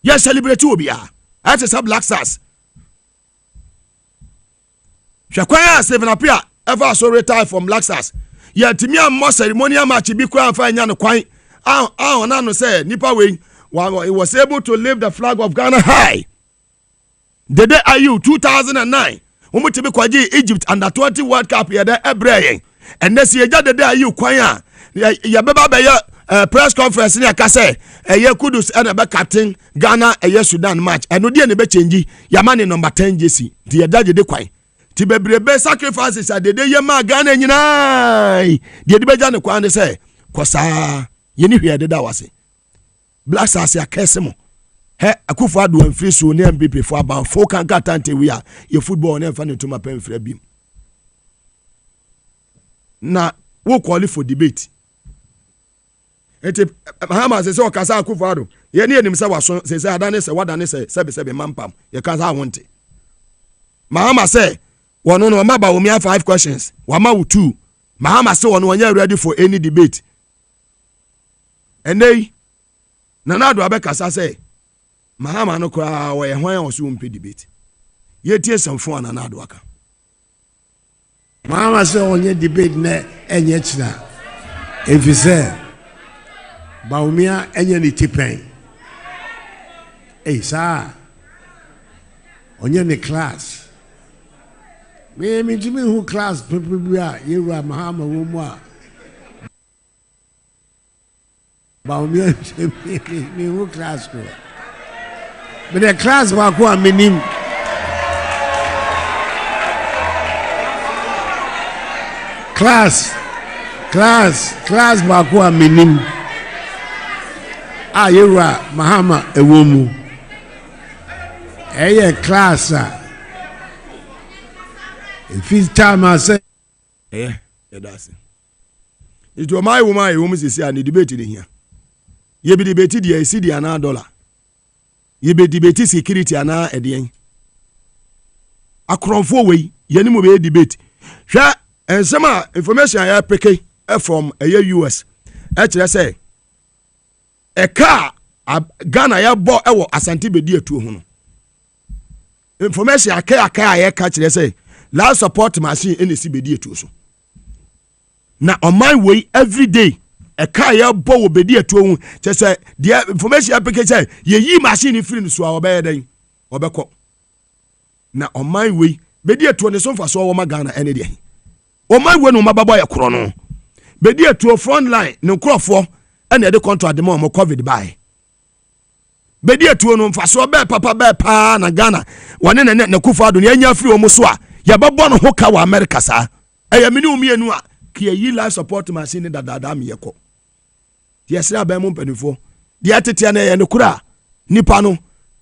ya celebrate obi a at a black stars. Shakwaya Stephen Apia ever so retired from Black Stars. Yet Timia more ceremonial match be crowned fine yan quite. No say Nipa wing while he was able to lift the flag of Ghana high. The day IU 2009. Umutibi kwaji Egypt under 20 World Cup ya there ebraying. And this year the day IU kwaya ya beba beya press conference ni akase eye kudus and be captain Ghana eye Sudan match and no dey ne be change ya man number 10 JC the daje de kwan ti bebrebe sacrifices ade de ye ma Ghana nyina de de beja ne kwan say kosa ye ni hwe de da wase Black Stars ya kesemo he Akufo-Addo amfiri so ne MVP for about 4 kan katante we a ye football ne fa ne to mapem fra bim na wo call for debate. Eti Mahama se okasa Akufo-Addo ye ne enim se waso se adane se wadane se sebe mampam ye kasa awonte Mahama se wono no maba wo 5 questions wama wo 2 Mahama se wono wanya ready for any debate enei Nana Addo abekasa se Mahama no kra wo ye hwan o so mpe debate Yetie samfo anana adwaka. Mahama say onye debate na enye china. Efise Baumia enye ni tipen. Sir. Onye ni class. Me jimi who class people bia Yewura Mahama wo mu a. Baumia me who class ko. But the class ba ko aminim. Class ba ko aminim. Yewura Mahama ewo mu. Class if it's time I say that's it. It was my woman who was the debate in here. You be debated the CD and $1. You be debated security and at the end. A crown 4 way, you know be debate. Share and some information I have from a US. Actually, I say a car Ghana ya bought our Asante Bedia to information I catch they say last support machine in the CBD too so. Now on my way every day a car ya bow bedia to just say the information application ye machine in free so our bed obeko. Now on my way bedia to so for so Ghana any day. On my way no mababa ya krono. Bedia to front line no crofo and the contract the more COVID by. Bedi etuo no mfaso be papa be pa na Ghana wane na kufa do ne anya free omo so a ya bebo no ho ka wa America sa eya mini umienu a ke yi life support machine da me yeko yes ra ba mu mpanifo de atete na ye ne kura nipa no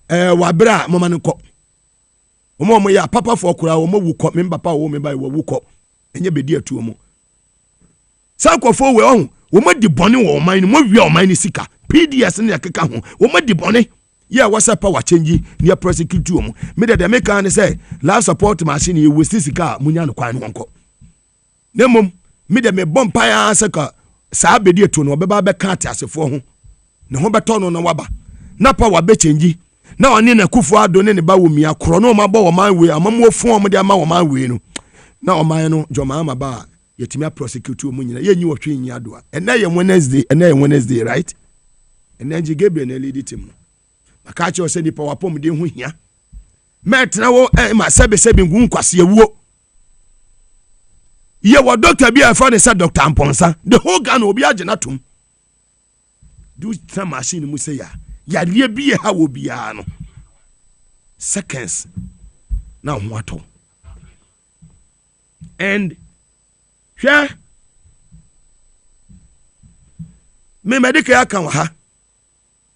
wa bra mama ne ko omo ya papa fo kura omo wu ko me papa wo me ba wo wu ko enye bedi etuo mo sankofo we ohun omo di bone wo man mo wi o man ni sika PDS ne yakeka ho wo ma di bone ye wasa power change ne prosecute wo me de make an say life support machine ye we sika munya no kwan no nko nemom me de me bompa ya saka saa bedi eto no beba be ka asefo ho ne ho beto no na waba na power be change na oni na kufu ado ne ba wo mia kro no ma bo wo man we amamo fon mo de ama wo man we no na o man no joma ma ba yetimi prosecute wo nyina ye nyi wo hwe nyi ado a na ye Wednesday right. And then Gabriel na lead team. Makachi o se ni power pom de hu hia. Metra wo ma sebe ngun kwase awuo. Ye wo doctor bi afa ne sa Dr. Amponsa. The whole Ghana obi agena tom. Do some machine mu se ya lie bi ye ha wo bia no. Seconds. Na ho ato. And hwe me medical account ha.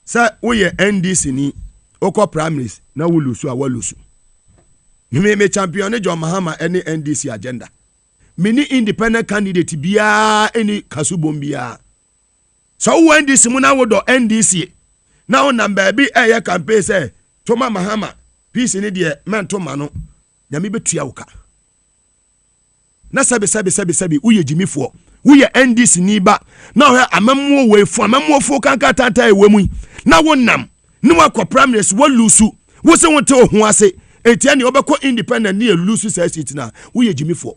Sa we NDC ni oko primaries na wulusu a walusu. Me champion John Mahama any NDC agenda. Mini independent candidate biya any kasubom biya. So NDC mu na wodo NDC. Na on baby eye campaign say Toma Mahama peace ni de men to ma no. Nyame betua woka. Na sabi uye jimifo. We NDC ni ba na ho amamwo we fu amamwo fu kanka tanta ewe mu na wonnam ni wakọ primaries wo lusu wo se wonte ho ase etia ni obekọ independent ni lusu say seat na we jimifo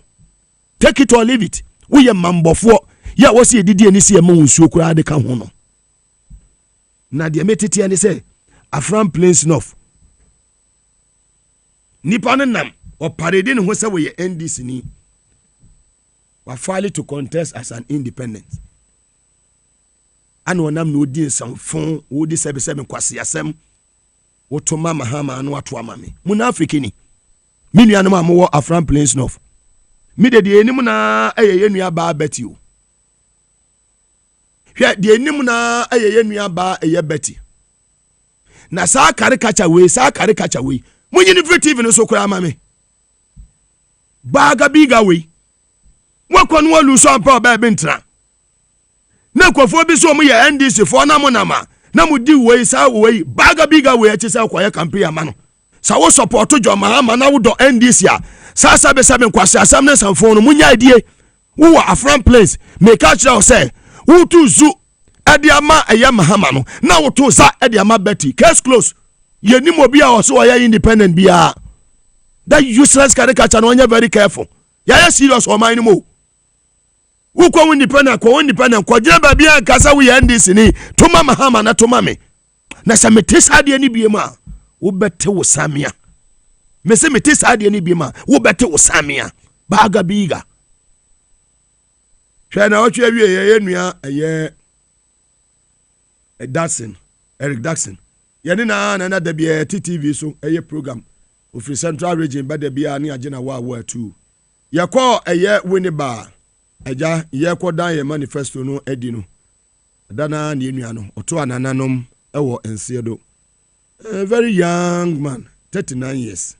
take it or leave it we mambofo ya wo se edidi ani se ma wonsuo kura de ka ho no na de metete ani say Afram Plains North nipa no nam o parade ne ho se we NDC ni wa file to contest as an independent. And when I'm no din some phone, would this 77 kwasi asem, what to Mahama and what to Amami. Munafrikini. Minianama more Afram Plains North. Mide the enimuna a yenuya ba bet you. Here the enimuna a yenuya ba a betty. Na sa caricature way, Munini even so cramame. Baga biga way. Wakwa no luso ampa ba bentra na kwafo bi so mo ye NDC fo na mo nama na mo di we sa we baga biga we eche sa kwa ye campaign ama no sa wo support John Mahama na wo do NDC a sa sabe nkwase asam na samfo no munya idie wo wa Afram Place make catch now say wo tu zu ade ama eye Mahama no na wo to za ade ama Betty case close ye ni mo bia o so ya independent bia That useless caricature no one very careful. Yeah, serious or mine mo. Who ko independent ko jina ba bia kasa we end this ni to mama Mahama na to mame. Na se metis ade ni biema wo bete wo samia. Me se metis ade ni biema wo bete wo samia. Baga biga. Hwe na otwe wie ye nua ye Eric Daxon. Yeni na da bia TTV so eye program of Central Region ba da bia ni agena wa too. Yakọ eye Winneba eja ye kodan ye manifesto no edi no. Dana ni nua no oto anananom ewo ensiedo. A very young man, 39 years.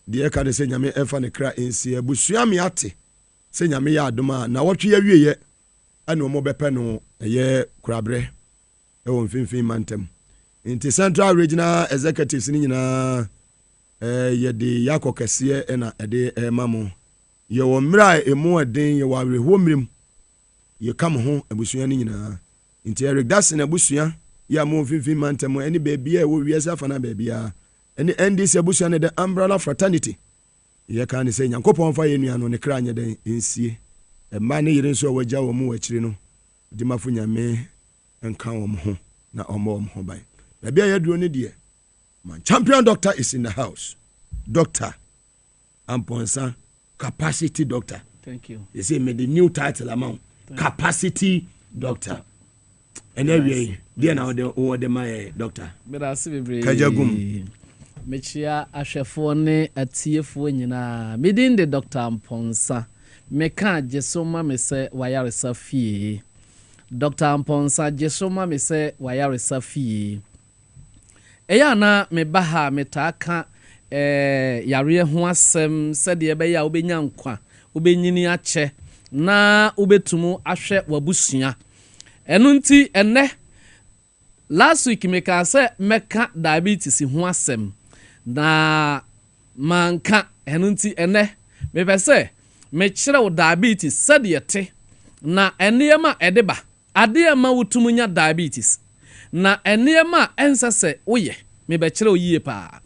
The can say nyame efa ne kra ensie busua me ate. Say nyame ya adoma na wotwe ya wieye ana omo bepe no eye krabre ewo mfimfin mantem. Inti Central Regional Executives ni nyina ye de yakokese ena ede mamo. Ye wo mra emu eden ye wa reho mrim. Ye kam ho abusua ni nyina. Inti Eric Daxon abusua ya mo mfimfin mantem eni baby e wo wiese afa na baby a eni NDC abusua ne the umbrella fraternity. Ye kan say Nyankopon fa ye nua no ne kra anye den ensie. E ma ne yire nso wagya wo mu wachiri no. Di mafu nyame enka wo ho na omo ho ban. Baby ya duro ne de. Man champion doctor is in the house. Doctor Amponsa, capacity doctor. Thank you. You see me the new title amount. Capacity doctor. And anyway, there now the my doctor. But I see very Kajagum. Mechia ahwefo ne atiefo nyina midin de Dr. Amponsa meka jesoma me se wayaresa fie. Dr. Amponsa jesoma me se wayaresa fie. Eya na me baha metaka yare ho asem sede be ya obenya nkwa obenyini ache na obetumu ahwe wabusua enu nti enne last week meka se meka diabetes ho asem na manka enu nti enne me pese me kire wo diabetes sede yete na enema edeba ade ma wotumu nya diabetes na enema ensese oye me be kire oyiye pa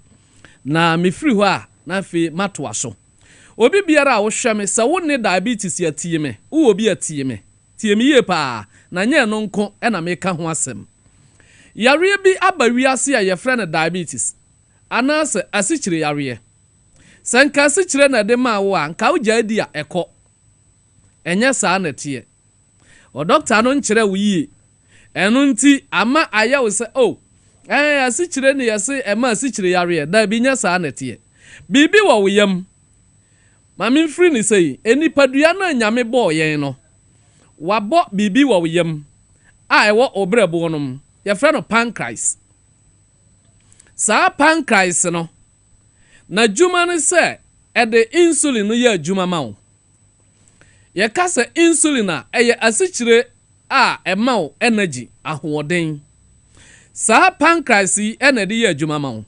na me free ho a na fe matoa so obi biara a wo hwe me se wo ne diabetes ya tie me wo obi ya tie me ye pa na nye no nko e na me ka ho asem yare bi abawi ase a ye frɛ diabetes anase asikyire yare senka asikyire na de ma wo a nka wo gya di a ekɔ enye saa na tie o doctor no nkyerɛ wo yie enu nti ama aya wo se asikyire ne yase ema asikyire yare da bi nya saa na tie bibi wo yam mami free ni sei enipadua na nyame bɔ yɛn no wabɔ bibi wo yam a ɛwɔ obrɛbo nom ye frɛ no pancreas saa pancreas no na dwuma ne sɛ ɛde insulin no yɛ adwuma ma wo ye ka sɛ insulin a ɛyɛ asikyire a ɛma wo energy ahoɔden saa pancreas yi ɛna de yɛ adwuma ma wo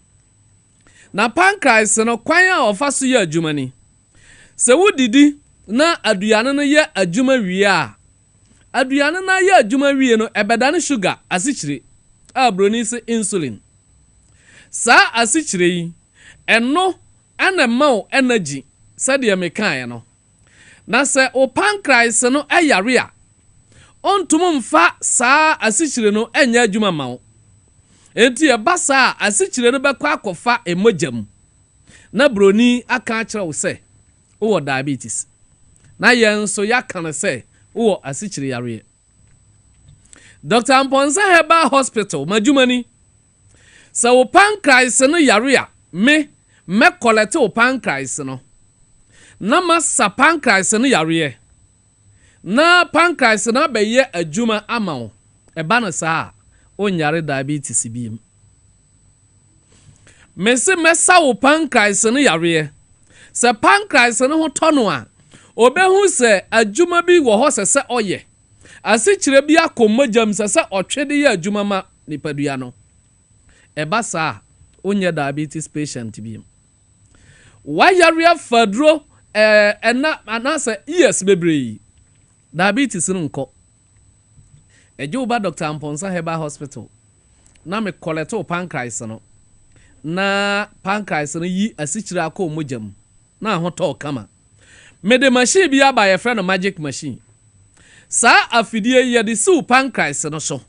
na pancreas no kwan a ɔfa so yɛ adwuma ni sɛ wodidi na aduane no yɛ adwuma wie a aduane na yɛ adwuma wie no ɛbɛda ne sugar asikyire a broni se insulin saa asikyire yi ɛno ana ma wo energy sɛdeɛ mekae no na sɛ o pancreas no ɛyare a ontum mfa saa asikyire no ɛnyɛ adwuma ma wo enti ɛba saa asikyire no bɛkɔ akɔfa emojam na broni aka akyerɛ wo sɛ wo diabetes na yɛn so yaka ne sɛ wo asikyire yare Dr. Amponsa Herbal Hospital majumani sɛ wo pancreas no yare a me collect wo pancreas no na masa pancreas no yare na pancreas na bɛyɛ adwuma ama wo ɛba no saa onyare diabetes biem mese mesa wo pancreas no yare sɛ pancreas no ho tɔno a obehu sɛ adwuma bi wɔ hɔ sɛ ɔyɛ asikyire bi akɔmmɔgyam sɛ ɔtwede yɛ adwuma ma nipadua no ɛba saa onyɛ diabetes patient biem wayare afaduro ɛna anasɛ years bebree diabetes no nkɔ ɛgye wo ba Dr. Amponsa Herbal Hospital na me collect wo pancreas no na pancreas no yi asikyire akọ mogam na ahotọ kama mede machine bi aba ye friend magic machine sa afidie ye de siw pancreas no so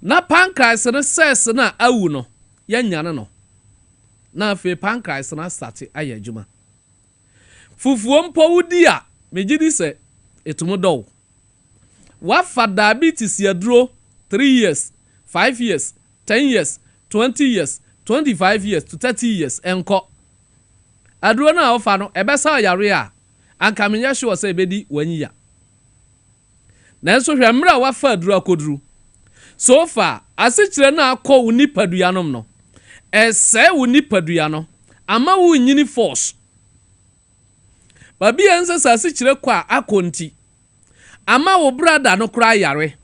na pancreas no cells na awu no ya nyane no na afi pancreas na start aye adwuma fufuo mpo wudi a megidi se etumo do wafa diabetes yaduro 3 years 5 years 10 years 20 years 25 years to 30 years enko aduro na ofa no ebesa yare a anka menye sure say ebedi wanyi ya nanso hwe mra wafa aduro akoduru so far asikyire na akọ unipadua nom no ese unipadua no ama wo nyini force babi ense asikyire kwa akonti ama wo brother no kra yare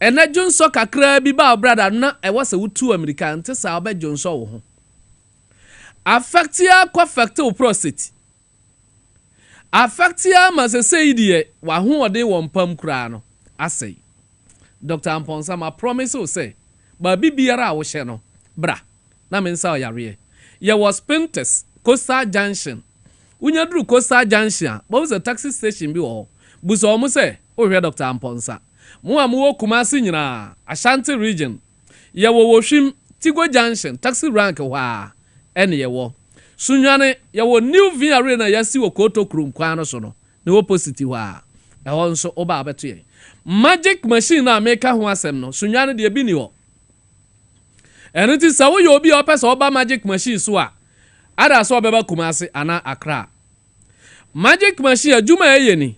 ena jonso kakra bi ba brother na e wose wutu american te sa obe jonso wo ho affectia ko affect wo prostate affectia ma se seidie wa ho ode wo mpam kra no asai Dr. Amponsa ma promise o say ba bibiara wo hye no bra na mensa yare ye was Pinterest Coastal Junction unya duru Coastal Junction ba was a taxi station bi wo buso omo say o hwe Dr. Amponsa mo amu Kumasi nyina Ashanti region ye wo hwim Tigo Junction taxi rank wa ene ye wo sunwane ye wo New V Arena yasi wo Koto Krunkwan no so no ne wo positive wa e ho nso oba abeto ye magic machine na make ho asem no sunwane de bi ni ho ene ti sa wo ye obi opesa oba magic machine so a ada so obeba Kumasi ana Accra magic machine adwuma ye ni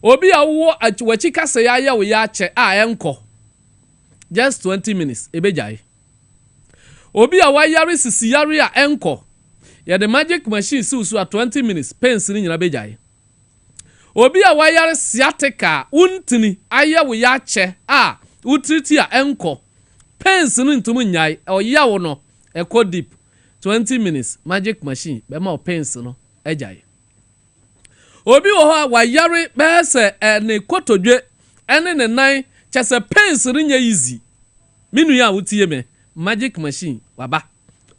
obi awo wachi kase ya wo ya che a enko just 20 minutes ebejai obi awa yare sisi yare a enko ya the magic machine si usu a 20 minutes pens ni nyina bejai obi awa yare sciatica untini aya wo ya che a utriti a enko pens ni ntumu nyai o ya wo no eko deep 20 minutes magic machine be ma pens no ejai obi wo ho wa yare be se ne kotodwe ene ne nan chese pens ni nya easy minu ya wutie me magic machine waba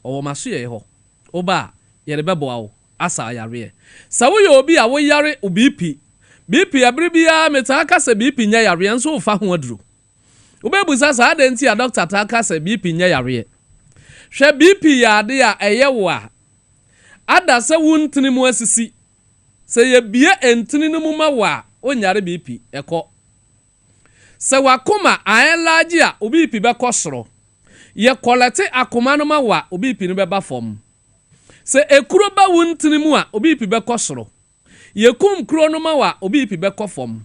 owo maso ye ho oba ye bebo awo asa yare sawo ye obi a wo yare BP abribia metaka se BP nya yare nso ufa ho aduru obebusa sa adenti a doctor taka se BP nya yare hwe BP ya ade a eye wo a ada se wuntini mu asisi se ye bie entini no mu ma wa onyare BP eko se wakoma aelaji a BP be kosoro ye kolete akoma no ma wa BP no be ba fom se ekuro ba wuntini mu a BP be kosoro ye kum kuro no ma wa BP be kofom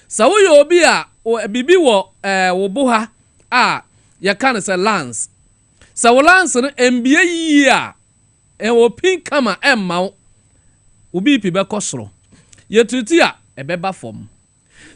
sa wo ye obi a bibi wo wo boha a ye kan se lance sa wo lance no mbie yi a wo pin kama emma BP be kosoro ye tuti a ebeba fom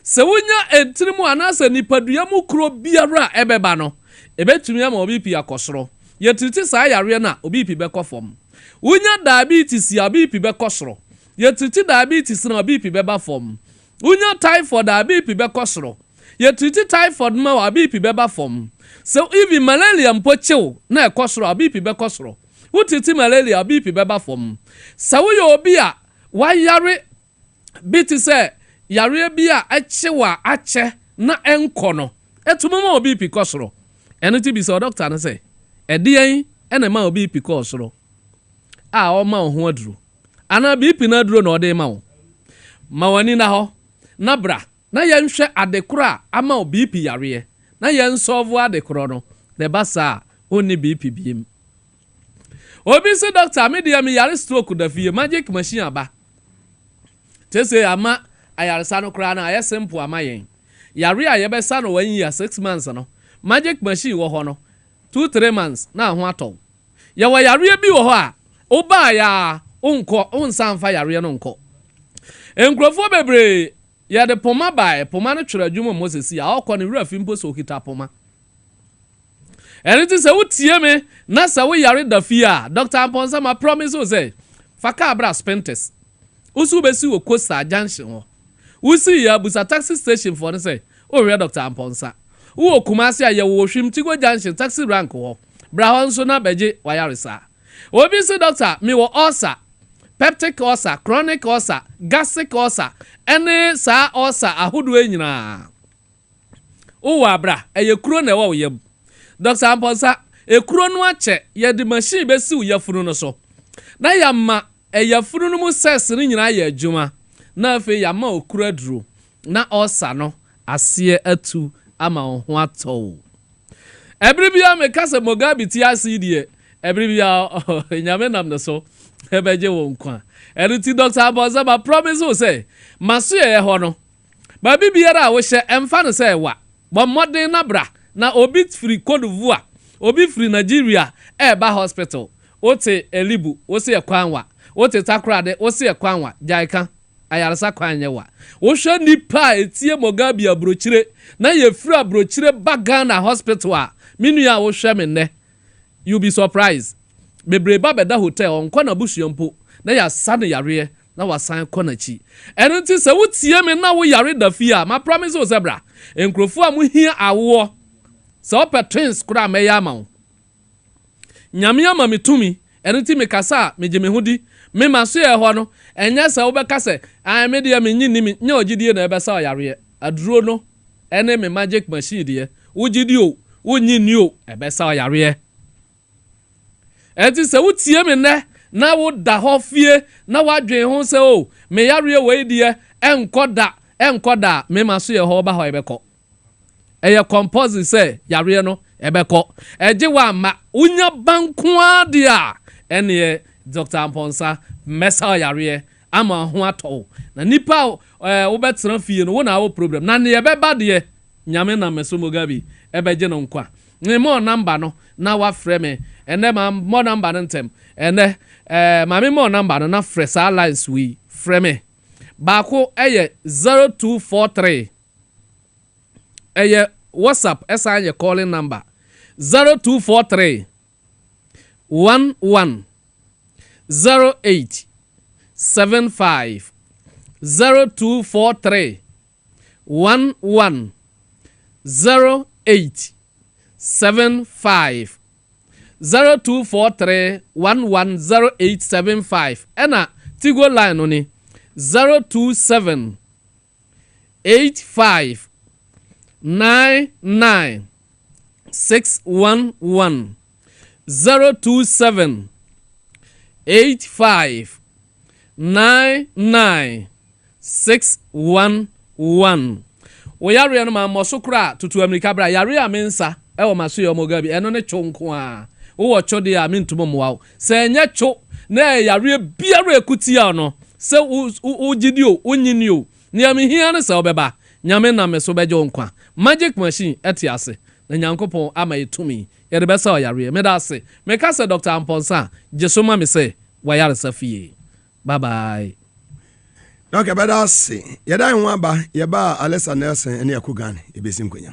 se wonya entirimu anasa nipadua mu kuro biara ebeba no ebetumi ama BP akosoro ye tuti sa yare na BP be kofom wonya diabetes ya BP be kosoro ye tuti diabetes na BP be ba fom wonya typhoid BP be kosoro ye tuti typhoid ma wa BP be ba fom so even malaria mpochew na ekosoro BP be kosoro wutiti malaria BP be ba fom sa wo ye obi a wa yare biti se yare bi a achewa ache na enko no etumo ma BP kosoro eno ti bi so doctor na say edian ena ma BP kosoro a o ma ho aduru ana BP na aduru na ode ma wo ma wani na ho na bra na yenhwe adekora ama BP yare na yen solve adekoro no de basa oni BP biem obi se doctor media me yare stroke da fie magic machine aba tese ama ayaresa no kra na aye simple ama yen yare a yebesa no 1 year 6 months no magic machine wo ho no 2-3 months na ho atọ ya wa yare bi wo ho a oba ya onko onsanfa yare no nko enkrofo bebre ya de poma bai poma no twere adwuma Moses ya okọ ne wura fimpo so kita poma eniti se wutie me na se wo yare da fie a Dr. Amponsa ma promise o say faka abra spentes usu besi wo Coastal Junction ho usi ya busa taxi station for ne say o hwe Dr. Amponsa wo Kumasi a ye wo hwim Tigo Junction taxi rank ho bra hon so na beje wayaresa obi se doctor me wo ulcer peptic ulcer chronic ulcer gastric ulcer ene sa ulcer ahodo enyina o wa bra eye kuro na wo yam doctor Amponsa ekuro no ache ye de machine be si uyafunu no so na yamma eyafunu no mu ses ni nyina ya adwuma na afi yamma okuro aduro na ulcer no ase atu ama ho ato every bia me kasa Mugabe ti asidi every bia nyame nam no so ebeje won kwa eriti doctor Amponsa ba promise o say maso ye ho no ba bibiara wo hye emfa no say wa bo modern na bra na obi free Cote d'Ivoire obi free Nigeria ba hospital ote elibu ose ekwanwa ote takrade ose ekwanwa jaika ayarasa kwanye wa wo hwe nipa etie Mugabe abrochire na ye free abrochire bagana hospital a minu ya wo hwe me ne you be surprised bebre ba beda hotel onko na busuampo na ya sane yare na wasan konachi enunti se wutie me na wo yare da fia ma promise o zebra enkrofo a mu hia awo se opet twins kura me ya ma nyame ama metumi enunti me kasa meje me hudi me maso ye ho no enya se wo be kase an me de me nyini me nya ogidie na ebe sa yare aduro no ene me magic machine de ogidi o onyini o ebe sa yare enti se wutie me ne na wo da ho fie na wadwen ho se o me yare we die enkoda me maso ye ho ba ho ebeko eye compose se yare no ebeko eje wa ma unya banku ade a ene Dr. Amponsa mesa yare ama ho ato na nipa wo betra fie no wo na wo problem na ne ebeba de nyame na meso Mugabe ebeje no nkwa ne mo number no na wa frɛ me ene ma mo number no ntem ene ma me mo number no na frɛ sa lines we frɛ me baako eye 0243 eye WhatsApp esa ye calling number 0243 11 08 75 0243 11 08 75 0243 110875 ena Tigo line oni 027 85 99 611 027 85 99 611 wo yare no ma mosokura tutu America bra yare amensa e wo maso ye Mugabe eno ne chonko a wo chode a mintumo mwa se enye cho na yare biara ekuti a no se ugidi o onyini o ni amehia ne se obeba nyame na meso beje onkwa magic machine etiase na nyankopon ama etumi ye de besa yare me da se me ka se Dr. Amponsa jesoma me se wa yare safie bye bye. Okay, but I see. Yada nwaba yeba Alessa Nelson ene yakugane ebesim kwenya.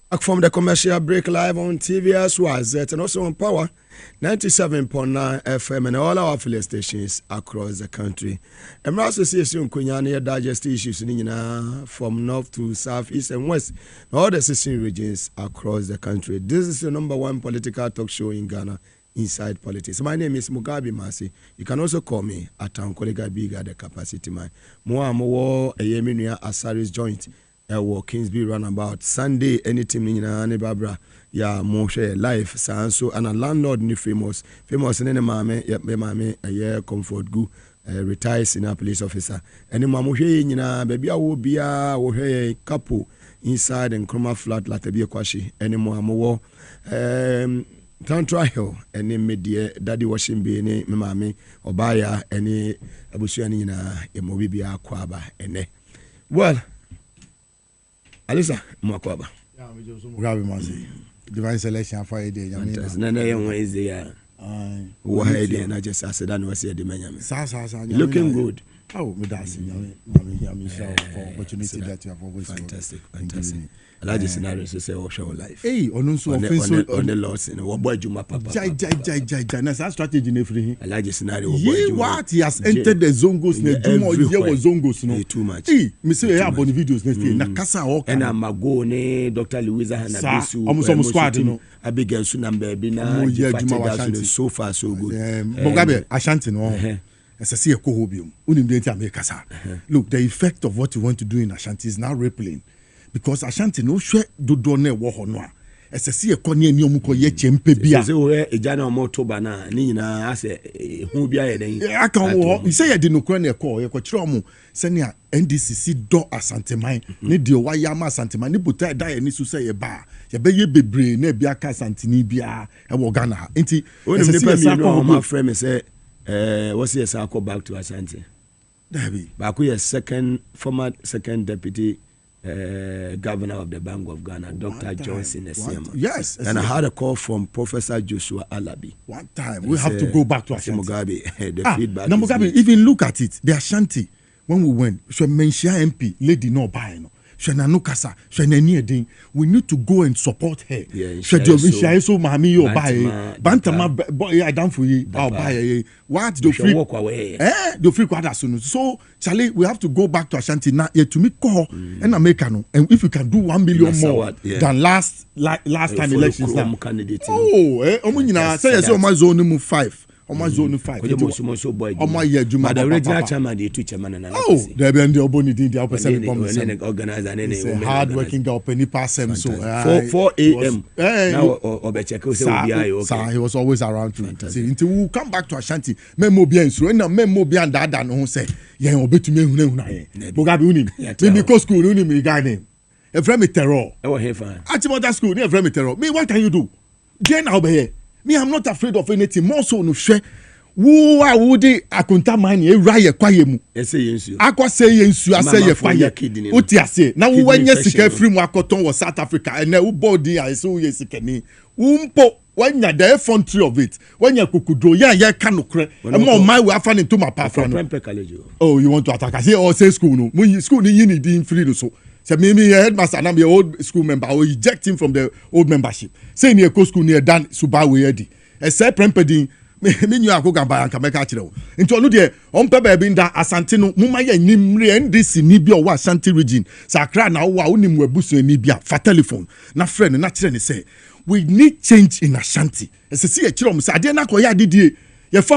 Back from the commercial break, live on TV as well as and also on Power 97.9 FM and all our affiliate stations across the country. And Association Kunyani digest issues from north to south, east and west, all the 16 regions across the country. This is the #1 political talk show in Ghana, Inside Politics. My name is Mugabe Maase. You can also call me at Town Colleague Bigger the Capacity Man. More a Yeminia Asaris joint. Kingsby runabout Sunday anytime in Barbara ya mo share life so and a landlord ni famous in the mame a year comfort go retires in a police officer and the mamo hwe nyina baby a wo bia wo hwe couple inside and chroma flat latebi kwashi any mo amowo Tantra Hill any media daddy washing be any mame obaya any abusua ni nyina emobi bia kwaba ene well Alisa Mwakwaba. Yeah, we just Mugabe Maase. Divine selection for a day. Nana young Wednesday. Why day na just as that was the man. Looking good. Oh, me that's for opportunity that you have always fantastic. A large scenario to say our show life. Hey, on the loss in what boy Juma Papa. Jai. That's strategy in everything. A large scenario. What he has entered the zongos ne Juma year was zongos no too much. Hey, me say I have on videos next year. Na kasa o. And I'm go ne Dr. Louisa Hanabisu. Almost squad no. Abigail Sunambe Bina. So far so good. Mugabe Ashanti no. As I see a cohobium. Look, the effect of what you want to do in Ashanti is now rippling. Because Ashanti no share do ne wo hono as I see a corner ni omuko ye chempe bia say we ejana motoba na ni nyina ase hu bia ye den aka wo you say ye de no kra na call ye ko kire omo senia NDCC do Asanteman ne de wa ya ma Asanteman ni buta da ye ni so say ye ba ye be ye bebre na bia ka Asantini bia e wo Ghana enti oni me pa mi no my friend me say what's your circle back to Asante Dabi ba ko ye former second deputy governor of the Bank of Ghana, Dr. Johnson Esiama. Yes. And I had a call from Professor Joshua Alabi. One time. We have to go back to Ashanti. Mugabe. The feedback. Now, Mugabe, even look at it. The Ashanti, when we went, she mentioned MP, lady no buy no. She na no kasa, she na ni edin. We need to go and support her. She do so Mahami yo buy. Bantama boy I down for you. Buy. What the free walk away. The free kwada sunu. So Charlie, we have to go back to Ashanti now to meet call and America no. And if you can do 1 million more than last time elections now. Omo nyina say say o ma zone 5. Oma zone 5. Oma ye juma the original chairman the two chairman na. Oh, there be the oboni din the person organizer na hard working girl penny pass him so 4 a.m. Now obecheke say obi ayo okay. Sir, he was always around to see until we come back to Ashanti. Memo bi ensuro na memo bi andada no say ye obetumi ehuna ye. Mugabe unim. Me go school unim me guy name. E friend me terror. E wo hefa. At school e friend me terror. Me what can you do? Then now be here. Me, I'm not afraid of anything. More so no share. Who are woody akunta mani e raye kwaye mu. Ese yensu. Akwa say yensu ase ye kwaye. Uti ase. Na wo wanye sika free mu akoton wo South Africa. And na wo body a so ye sika ni. Umpo wanya the effrontery of it. Wanya kukudro ya kanokre. E mo my we afa into my pa from. Oh, you want to attack? I say oh say school no. When school ni yin di free no so. Say me headmaster na be old school member or eject him from the old membership. Say near co school near dan suba we edi. E say prempedin me nyu akoga ba anka meka kire wo. Nti onu de on pe ba bi nda Asante no muma ye nimre NDC ni bi o wa Asante region. Sakra na wo a unim webusu ni bi a fa telephone. Na friend na kire ni say we need change in Ashanti. E say see e kire o say ade na ko ya didie. Ye fa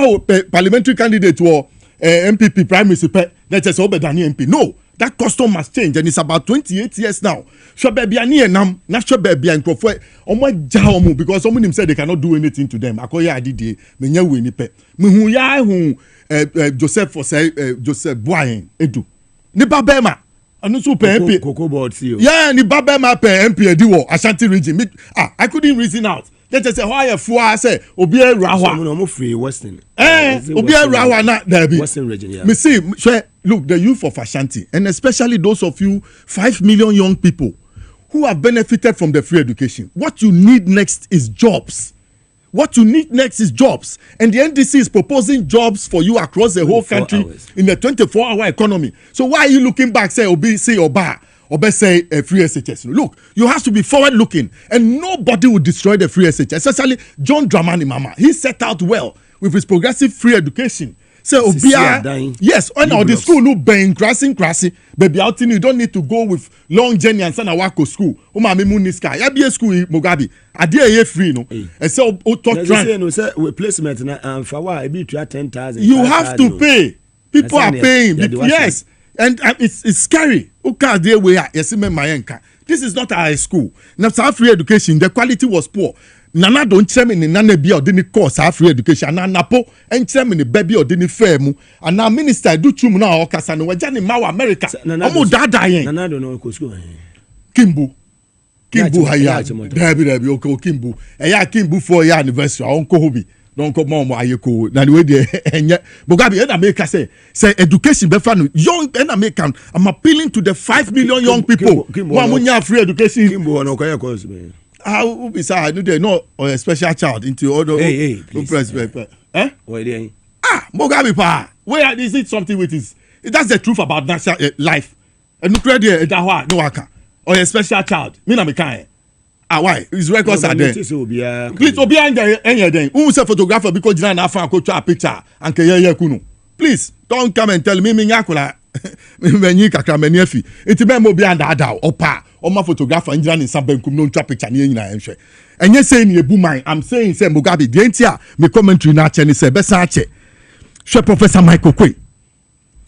parliamentary candidate wo MPP prime minister pe let us obedani MP. No. That custom must change and it's about 28 years now. So baby ani enam na so baby nkofo omo ja omo because someone him said they cannot do anything to them. Akoya adidie me nya we ni pe. Me hu ya hu Joseph for say Joseph Boyen edu. Ni babema anu so pe MP. Cocoa board see. Yeah, ni babema pe MP ediwo Ashanti region. I couldn't reason out. Let us say why a four say obi rahwa. No free Western. Obi rahwa na there be. Western region yeah. Me see look the youth of Ashanti and especially those of you 5 million young people who have benefited from the free education. What you need next is jobs. What you need next is jobs. And the NDC is proposing jobs for you across the whole country in the 24-hour economy. So why are you looking back say obi say oba or say a free SHS. Look, you have to be forward looking, and nobody will destroy the free SHS. Especially John Dramani Mahama. He set out well with his progressive free education. So Obia, yes, on the school no bang crashing, baby out in you don't need to go with long journey and send a wako school. Umami Muniska, Yabia school Mugabe. Adia ye free no. And so replacement and for why be 10,000. You have to pay. People are paying. Yes. And it's scary. Uka de way yes me mayenka. This is not our school. Now free education, the quality was poor. Nana don't tell me nana be or didn't course free education. Nana po and tell me the baby or didn't fair mu. And now minister do chum na okasano wajani mawa America. Omo dada yen. Nana don't know school. Kimbu haya. Debi oko Kimbu. Eya Kimbu for your anniversary. Onko hobi. Don't come on ayeko. Na the way they enye. Mugabe and America say education be fan young and American. I'm appealing to the 5 million young people. Wamunya free education. Kimbu no koye course me. How be say I know they know a special child into other please. Mugabe pa. Where is it something with this? That's the truth about national life. And no credit that why no waka or a special child. Me na me kind. Why? His records are there. Please Obia any then. Who say photographer because you na fan ko a picture and ke kunu. Please don't come and tell me nyakula. Menyi kakra meniefi. Enti be mo Obia nda opa. Oma photographer njira ni sambenkum no ntwa picture ni nyina enhwe. Enye say ni ebu man. I'm saying say Mugabe the entia me commentary na che ni say be sa che. Hwe Professor Michael Kwe.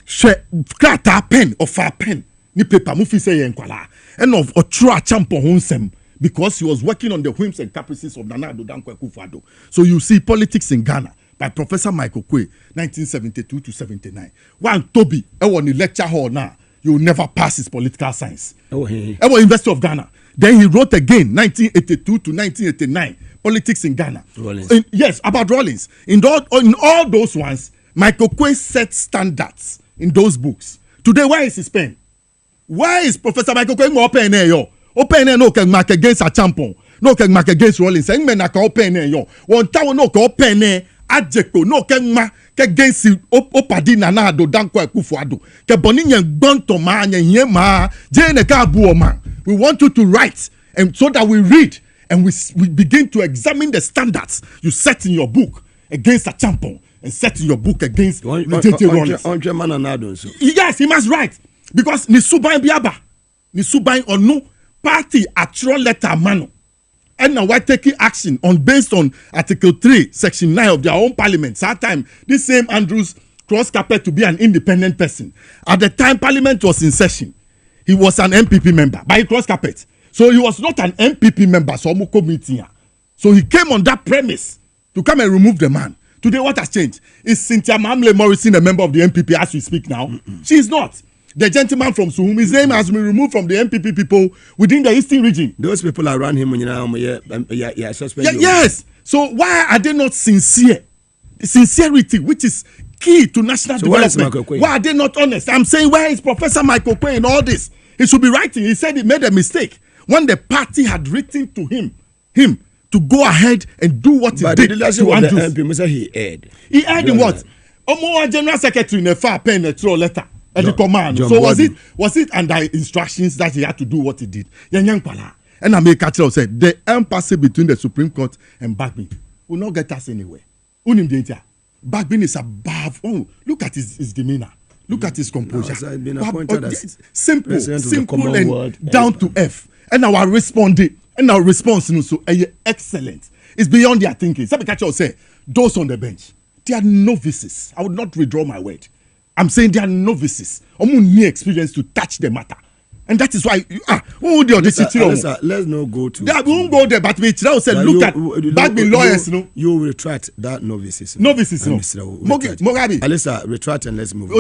Hwe krata pen of a pen ni paper mu fi say yen kwala. And of otro champion honsem because he was working on the whims and caprices of Nana Addo Dankwa Akufo-Addo. So you see politics in Ghana by Professor Michael Kwe 1972 to 79. One Toby in the lecture hall now. You will never pass his political science. University of Ghana. Then he wrote again, 1982 to 1989, politics in Ghana. Yes, about Rawlings. In all those ones, Michael Kwe set standards in those books. Today, where is his pen? Where is Professor Michael Kwe open air yo? Open air no can mark against a champion. No can mark against Rawlings. And men can open air yo. One town no can open air. Adjeko no can mark against opadi Nana Addo Dankwa Akufo-Addo. Ke boni nyen gbonto ma nyen ma jene ka bu man. We want you to write and so that we read and we begin to examine the standards you set in your book against a champion and set in your book against JJ Rawlings. Yes, he must write because ni suban biaba ni suban onu party atro letter mano. And now we're taking action based on Article 3, Section 9 of their own parliament. That time, this same Andrews crossed carpet to be an independent person. At the time Parliament was in session, he was an MPP member, but he crossed carpet. So he was not an MPP member, so he came on that premise to come and remove the man. Today, what has changed? Is Cynthia Mamle Morrison a member of the MPP as we speak now? She is not. The gentleman from Suhum, his name has been removed from the MPP people within the Eastern region. Those people around him, yes. So why are they not sincere? Sincerity, which is key to national development. Why are they not honest? I'm saying, where is Professor Michael Kwe in all this? He should be writing. He said he made a mistake when the party had written to him to go ahead and do what he did to Andrews. He erred. He erred in what? Omo General Secretary never pen a throw letter. At the command. So was it under instructions that he had to do what he did? And America said the impasse between the Supreme Court and Bagbin will not get us anywhere. Bagbin is above. Oh, look at his demeanor. Look at his composure. Simple and down to earth. And our response so excellent. It's beyond their thinking. Some catcher say those on the bench, they are novices. I would not withdraw my word. I'm saying they are novices. Only experience to touch the matter. And that is why let's not go to that. We won't go there, but we said look at Bagbin lawyers. You retract that novices. Novices, no. Mugabe. Alisa, retract and let's move.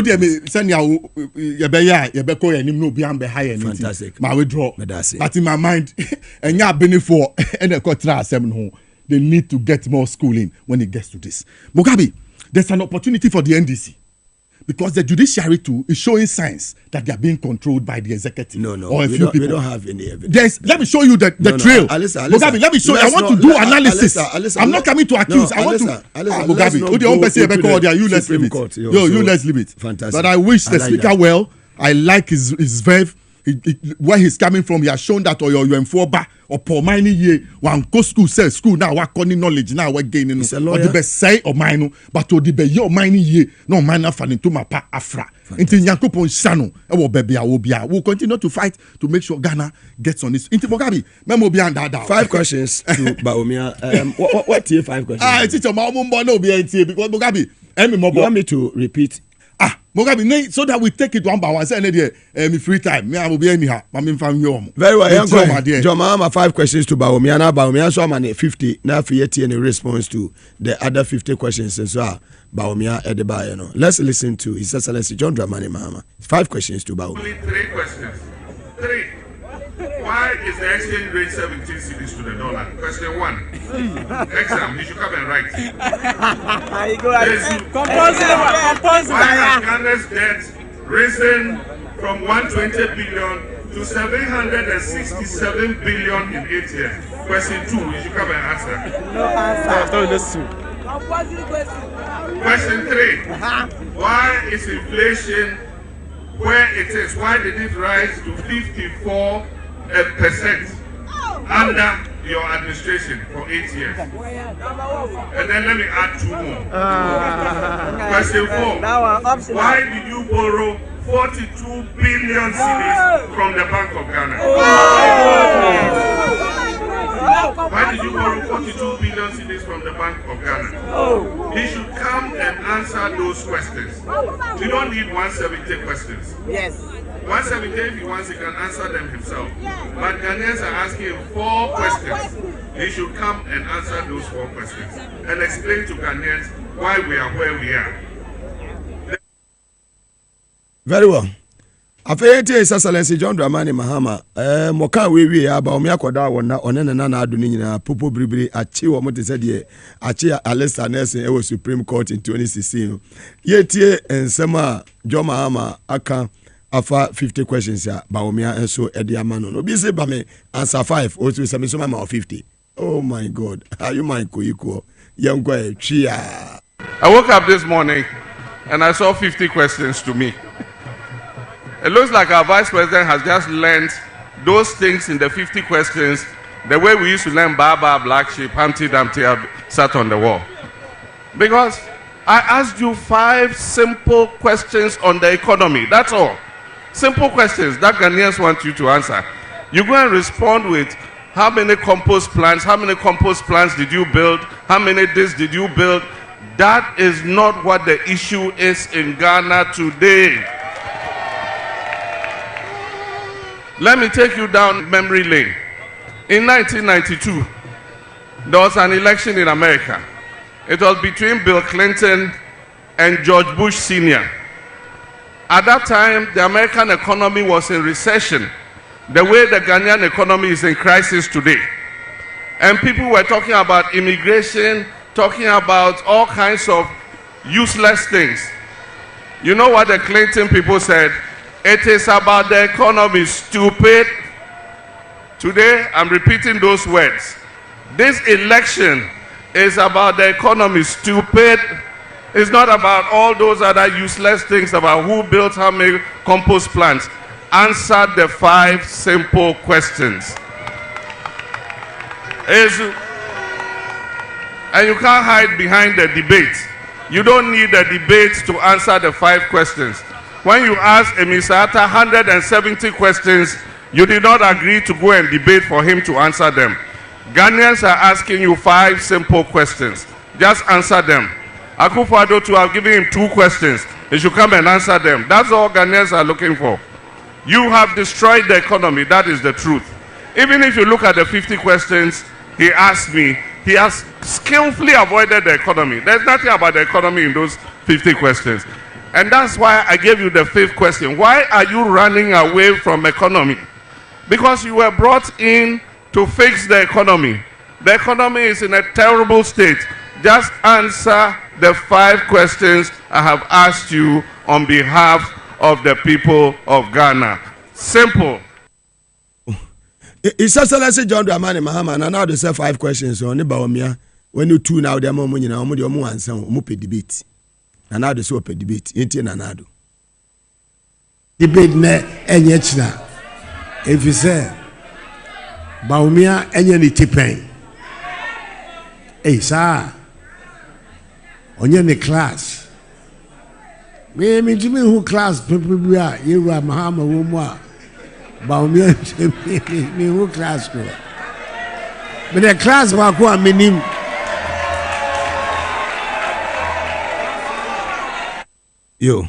Fantastic. My withdraw. But in my mind, and you been for and they need to get more schooling when it gets to this. Mugabe, there's an opportunity for the NDC. Because the judiciary too is showing signs that they are being controlled by the executive. No, or a few people. We don't have any evidence. Let me show you the trail. Alisa, Mugabe, let me show you. I want to do analysis. I'm not coming to accuse. I want to. Mugabe, let's leave it. Let's leave it. Fantastic. But I wish the speaker well. I like his verve. where he's coming from, he has shown that or your informer or poor mining ye one go school says school now what calling knowledge now what gaining or the best say or mine but to the be your mining ye no miner fanning to my pa afra into Yankopon Sano or baby I will continue to fight to make sure Ghana gets on this into Mugabe memo beyond that 5 questions to Baumia what tier 5 questions it's a mom no be because Mugabe you want me to repeat Mugabe, so that we take it one by one. Say, me free time. Me, I will be anyhow. I'm from home. Very well. John Mahama 5 questions to Baumia. Now Baumia so many 50. Now for yet any response to the other 50 questions as well. Baumia at the bar, you know. Let's listen to His Excellency John Dramani Mahama. 5 questions to Baumia. Only 3 questions. 3. Why is the exchange rate 17 cedis to the dollar? Question 1. Exam, you should come and write. Why has Ghana's debt risen from 120 billion to 767 billion in 8 years? Question 2, you should come and answer. No answer. Question 3. Why is inflation where it is? Why did it rise to 54% under your administration for 8 years? And then let me add 2 more. Question 4. Why did you borrow 42 billion cedis from the Bank of Ghana? Why did you borrow 42 billion cedis from the Bank of Ghana? He should come and answer those questions. You don't need 170 questions. Yes. 170, if he wants, he can answer them himself. But Ghanaians are asking him 4 questions. He should come and answer those 4 questions and explain to Ghanaians why we are where we are. Very well. Afeete His Excellency John Dramani Mahama moka we aba omi akoda wona onene na adu ni nyina popo bribiri achi wo mote se de achi Alesta Nelson e Supreme Court in 2016 yetie ensema John Mahama aka afa 50 questions ya Baumia enso edi amano no bi se ba me answer 5 o to se me so ma 50. Oh my God, are you my koiko yango e tria. I woke up this morning and I saw 50 questions to me. It looks like our vice president has just learned those things in the 50 questions the way we used to learn Baba, Black Sheep, Humpty Dumpty sat on the wall. Because I asked you 5 simple questions on the economy. That's all. Simple questions that Ghanaians want you to answer. You go and respond with how many compost plants, did you build, how many this did you build. That is not what the issue is in Ghana today. Let me take you down memory lane. In 1992, there was an election in America. It was between Bill Clinton and George Bush Sr. At that time, the American economy was in recession, the way the Ghanaian economy is in crisis today. And people were talking about immigration, talking about all kinds of useless things. You know what the Clinton people said? It is about the economy, stupid. Today, I'm repeating those words. This election is about the economy, stupid. It's not about all those other useless things about who built how many compost plants. Answer the 5 simple questions. And you can't hide behind the debate. You don't need the debate to answer the 5 questions. When you ask Emisata 170 questions, you did not agree to go and debate for him to answer them. Ghanaians are asking you 5 simple questions. Just answer them. Akufo-Addo too, I've given him 2 questions. He should come and answer them. That's all Ghanaians are looking for. You have destroyed the economy. That is the truth. Even if you look at the 50 questions he asked me, he has skillfully avoided the economy. There's nothing about the economy in those 50 questions. And that's why I gave you the 5th question. Why are you running away from economy? Because you were brought in to fix the economy. The economy is in a terrible state. Just answer the 5 questions I have asked you on behalf of the people of Ghana. Simple. His Excellency John Dramani Mahama, and now they say 5 questions on the Baumia. When you 2 now, they're more money now, more answer, more debate. And now they so debate, ain't in another. Debate ne enyechna. If you say, Baumia, any tipping. Hey, sir, on your class. Me, who class people be at, you are Mahama, Wumwa. Baumia, me, who class go. But the class, Wakua, minim. Yo,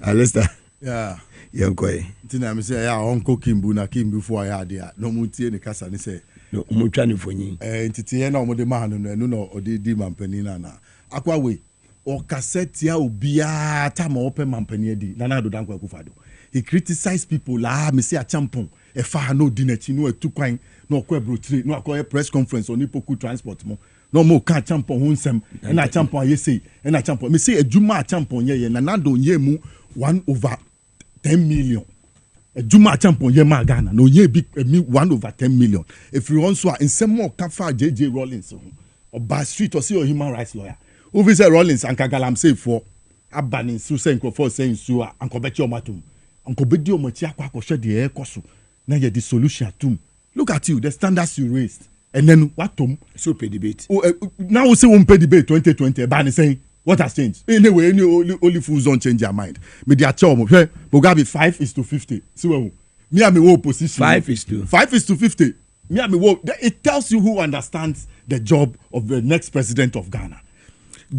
Alistair. Yeah. Yankoi. Tina me say ya Uncle Kimbu na Kimbu for ya there. No mutie ne kasa ne say. No mutwa ne fonyi. Ntiti ye na omode ma no no no odi di mampani na. Akwa we. O cassette ya obia ta ma open mampani di. Na do dankwa kufado. He criticized people la me say a champion. E fa no di na chi no etu kwan no kwa brotri no akwa press conference on ipoku transport mo. No more can champion hunsem and a champion ye say and a champion me say a juma champion ye na do ye mu 1/10 million. A juma champion ye ma Ghana no ye big 1/10 million. If you want so in some more kafa JJ Rollins or Bar Street or see your human rights lawyer who visit Rollins and Kagalam say for abanin su say for saying so and bet your matum and bet your matia kwa share the air koso na ye the solution tum. Look at you, the standards you raised. And then what Tom? So pay debate. Now we say we pay debate 2020. Ban is saying what has changed. Anyway, only fools don't change their mind. Me their charm. Mugabe 5:50. See where me and me wo position. 5:50. Me and me wo. It tells you who understands the job of the next president of Ghana.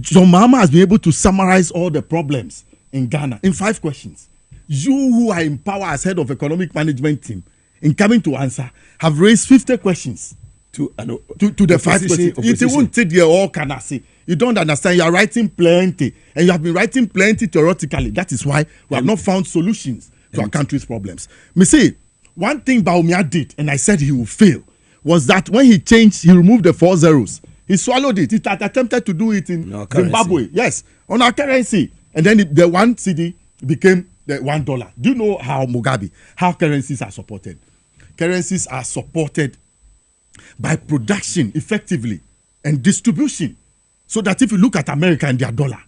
John Mahama has been able to summarize all the problems in Ghana in 5 questions. You who are in power as head of economic management team, in coming to answer, have raised 50 questions. To the 5 questions. It won't take the all can I say. You don't understand. You are writing plenty, and you have been writing plenty theoretically. That is why we have not found solutions to our country's problems. Me say one thing Baumia did, and I said he will fail, was that when he removed the 4 zeros. He swallowed it. He attempted to do it in Zimbabwe. Yes, on our currency, and then the 1 cedi became the $1. Do you know how currencies are supported? Currencies are supported by production effectively and distribution. So that if you look at America and their dollar,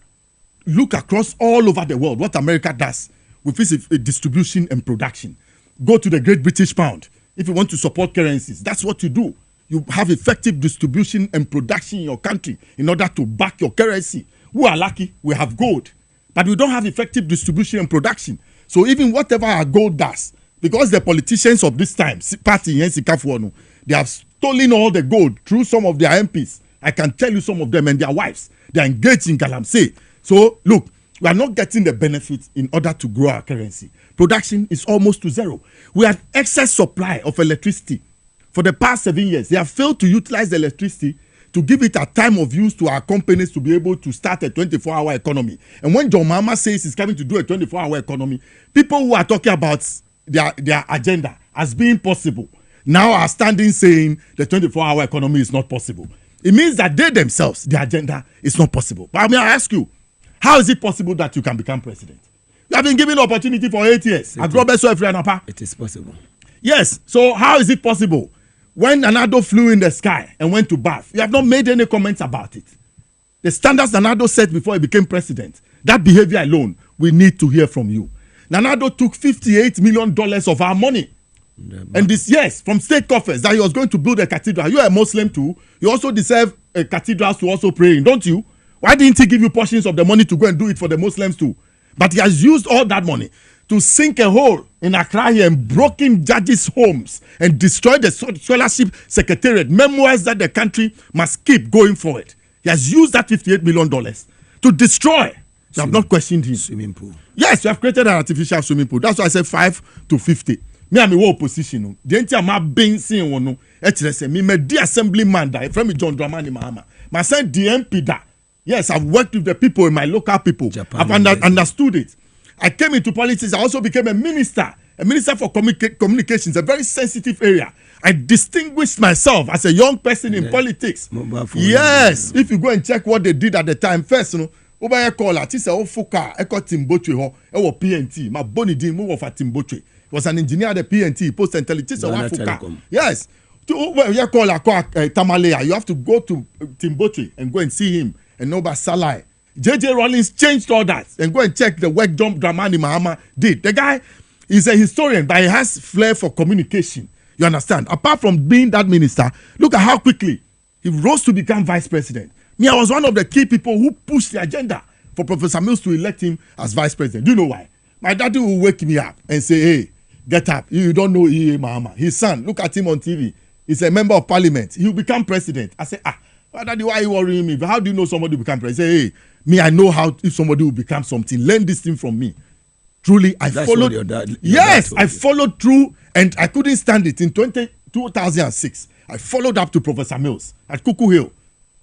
look across all over the world, what America does with its distribution and production. Go to the Great British Pound. If you want to support currencies, that's what you do. You have effective distribution and production in your country in order to back your currency. We are lucky, we have gold, but we don't have effective distribution and production. So even whatever our gold does, because the politicians of this time, party, they have stolen all the gold through some of their MPs. I can tell you some of them and their wives. They are engaged in galamsey. So, look, we are not getting the benefits in order to grow our currency. Production is almost to zero. We have excess supply of electricity. For the past 7 years, they have failed to utilize the electricity to give it a time of use to our companies to be able to start a 24-hour economy. And when John Mahama says he's coming to do a 24-hour economy, people who are talking about their agenda as being possible now are standing saying the 24-hour economy is not possible. It means that they themselves, their agenda is not possible. But I ask you, how is it possible that you can become president? You have been given opportunity for 8 years. It is possible. Yes. So how is it possible? When Nanado flew in the sky and went to bath, you have not made any comments about it. The standards Nanado set before he became president, that behavior alone, we need to hear from you. Nanado took $58 million of our money. And this, yes, from state coffers, that he was going to build a cathedral. You are a Muslim too. You also deserve a cathedral to also pray in, don't you? Why didn't he give you portions of the money to go and do it for the Muslims too? But he has used all that money to sink a hole in Accra here and broken judges' homes and destroyed the scholarship secretariat, memoirs that the country must keep going forward. He has used that $58 million to destroy. You have not questioned him. Swimming pool. Yes, you have created an artificial swimming pool. That's why I said 5 to 50. Me and me wo opposition. The entire ma being seen one no. Me the assemblyman that from John Dramani Mahama. My son DMP that. Yes, I've worked with the people in my local people. I've understood it. I came into politics. I also became a minister for communications, a very sensitive area. I distinguished myself as a young person in politics. Yes, if you go and check what they did at the time, first, you know, over call artist Ofuka, Eko Timbotwe ho, Ewo PNT, my Bonnie Dean move of Timbotwe. Was an engineer at the PNT, Post Intelligence Ofuka. Yes. To call Tamalea, you have to go to Timbotwe and go and see him and know about Salai. JJ Rollins changed all that and go and check the work Dramani Mahama did. The guy, He's a historian, but he has flair for communication. You understand? Apart from being that minister, look at how quickly he rose to become vice president. Me, I was one of the key people who pushed the agenda for Professor Mills to elect him as vice president. Do you know why? My daddy will wake me up and say, hey, get up. You don't know Mahama. His son, look at him on TV. He's a member of parliament. He'll become president. I say, daddy, why are you worrying me? How do you know somebody will become president? Say, hey, me, I know how if somebody will become something. Learn this thing from me. Truly, I followed. Yes, I followed through, and I couldn't stand it. In 2006, I followed up to Professor Mills at Cuckoo Hill.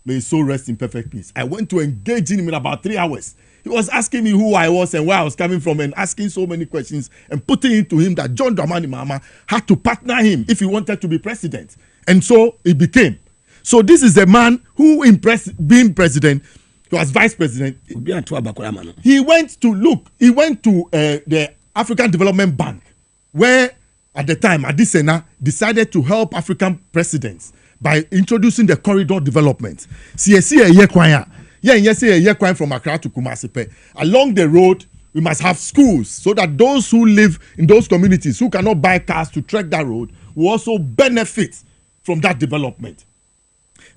May his soul rest in perfect peace. I went to engage him in about 3 hours. He was asking me who I was and where I was coming from and asking so many questions and putting into him that John Dramani Mahama had to partner him if he wanted to be president. And so he became. So this is a man who, being president, he was vice president. He went to the African Development Bank, where at the time Adesina decided to help African presidents by introducing the corridor development. From Accra to Kumasi. Along the road, we must have schools so that those who live in those communities who cannot buy cars to trek that road will also benefit from that development.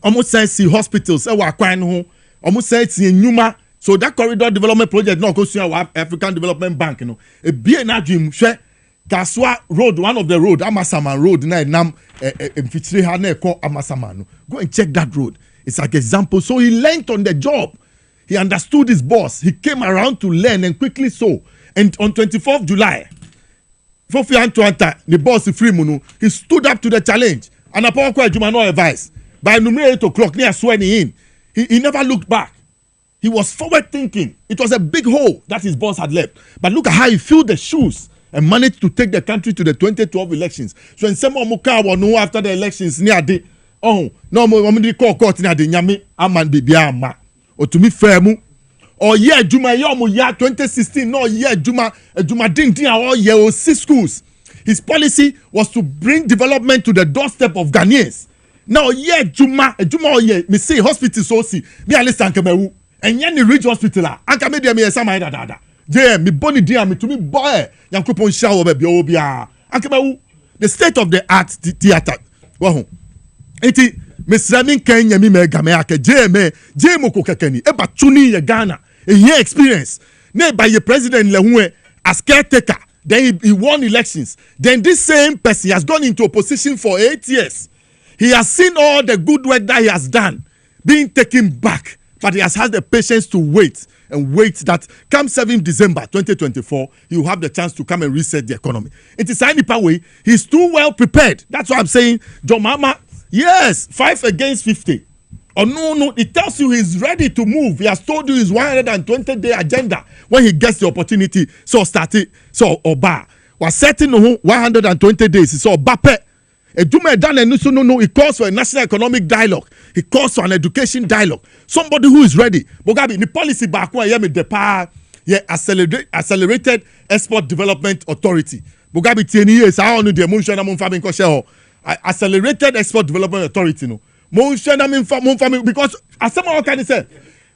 Almost say see hospitals, almost say see Numa. So that corridor development project now goes to our African Development Bank. A BNA dream share Kaswa Road, one of the road, Amasaman Road, go and check that road. It's like example. So he learned on the job. He understood his boss. He came around to learn and quickly so. And on 24th July, the boss he stood up to the challenge. And upon no advice. By 8 o'clock, near sweating in, he never looked back. He was forward thinking. It was a big hole that his boss had left. But look at how he filled the shoes and managed to take the country to the 2012 elections. So in some after the elections near the no mo call court na de nyame aman bibia ama otumi famu o ye adwuma ye omo ya 2016 no ye adwuma din a ye o 6 schools. His policy was to bring development to the doorstep of Ghanaians. Now ye adwuma o ye me say hospital so see me alista nkemewu enye ni Ridge Hospital anka me dia me yesa mai dada je me boni dia me tumi boy yankopon sha wo ba bia obia ankemewu the state of the art theater wo eti mesramin Kenya mi megame ake jemo ko kekeni e ba tuni ye Ghana a year experience ne by the president lehue as caretaker. Then he won elections. Then this same person has gone into opposition for 8 years. He has seen all the good work that he has done being taken back, but he has had the patience to wait that come 7th December 2024, he will have the chance to come and reset the economy. It is any way. He's too well prepared. That's why I'm saying John Mahama. Yes, 5 against 50. Oh no, it tells you he's ready to move. He has told you his 120-day agenda when he gets the opportunity. So Oba was setting 120 days. So Bape, it calls for a national economic dialogue. He calls for an education dialogue. Somebody who is ready. Mugabe, the policy back when the power, accelerated export development authority. Mugabe 10 years. I don't know the motion accelerated export development authority no because as someone can say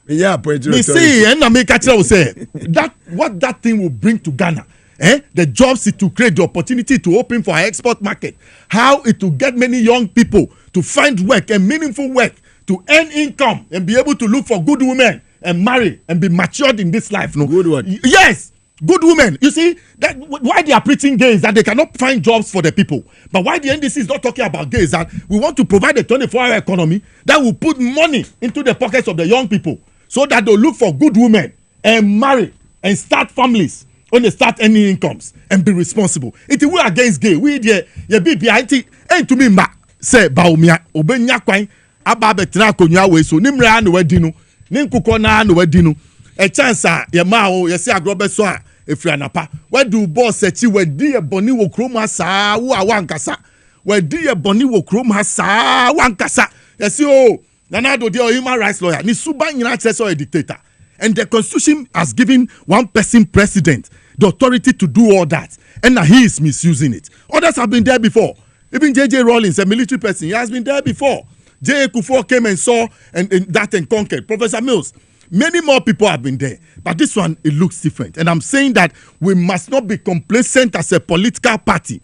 me see and I make a say that what that thing will bring to Ghana the jobs it to create the opportunity to open for our export market, how it will get many young people to find work and meaningful work to earn income and be able to look for good women and marry and be matured in this life. No good word. Yes. Good women, you see, that why they are preaching gays that they cannot find jobs for the people. But why the NDC is not talking about gays that we want to provide a 24-hour economy that will put money into the pockets of the young people so that they'll look for good women and marry and start families when they start earning incomes and be responsible. It we against gay. We the BBIT ain't to me ma say baumia obenya kwan aba betra konwa we so nimra na wadinu ninkuko na wadinu. A chance ya mao ya si agrobe so a efri anapa we do boss echi we di e boni wo krom ha saa wo awankasa we di e boni wo krom ha saa wankasa ya si o nana do the human rights lawyer ni suba nyina che so a dictator, and the constitution has given one person president the authority to do all that, and now he is misusing it. Others have been there before. Even JJ Rawlings, a military person, he has been there before. J. Kufuor came and saw and that and conquered. Professor Mills, Many more people have been there, but this one, it looks different. And I'm saying that we must not be complacent as a political party.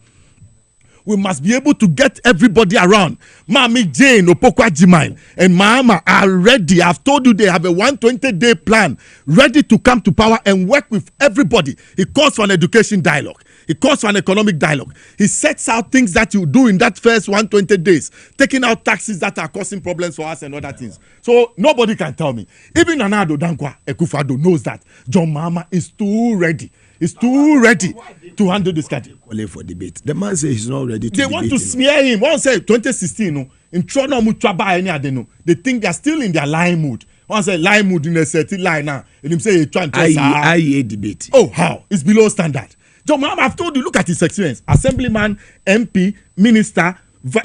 We must be able to get everybody around. Mami Jane, Opokwa Jimain, and Mahama are ready. I've told you they have a 120-day plan ready to come to power and work with everybody. He calls for an education dialogue. He calls for an economic dialogue. He sets out things that you do in that first 120 days, taking out taxes that are causing problems for us and other things. So nobody can tell me. Even Nana Dankwa Akufo-Addo knows that John Mahama is too ready. He's too ready to handle this country. For debate. The man says he's not ready to They want to smear him. One say 2016, in Toronto, they think they're still in their lying mood. One say lying mood in a certain line now. And him say you're trying to IEA debate. Oh, how? It's below standard. John Mahama, I've told you, look at his experience. Assemblyman, MP, minister,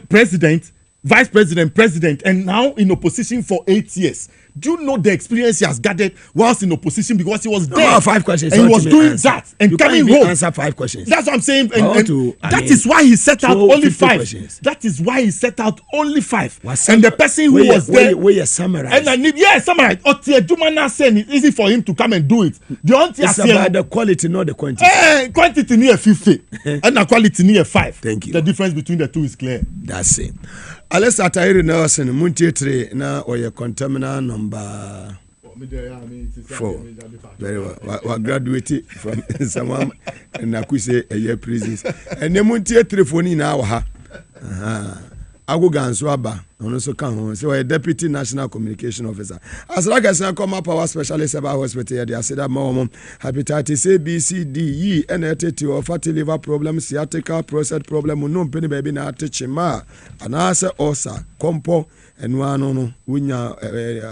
president, vice president, president, and now in opposition for 8 years. Do you know the experience he has gathered whilst in opposition, because he was there? 5 questions. And he was doing that and you coming home. Answer 5 questions. That's what I'm saying. That is why he set out only 5. Questions. That is why he set out only 5. And the person who was there. Where you summarize. And summarize. Jumana saying it's easy for him to come and do it. It's about the quality, not the quantity. Quantity near 50 and the quality near 5. Thank you. The difference between the two is clear. That's it. Alex Atairi Nelson, Muntitre, na or your contaminant number 4. Very well. We graduated from someone in Nakuse a year prisons. And the Muntitre phone in our ha. Agugan Swaba, and also come so a deputy national communication officer. As like as I come up our specialist about hospital, they said that mom hepatitis A, B, C, D, E, NAT2 or fatty liver problem, sciatica, prostate problem, no penny baby na teachima, and answer osa, compo, and one no,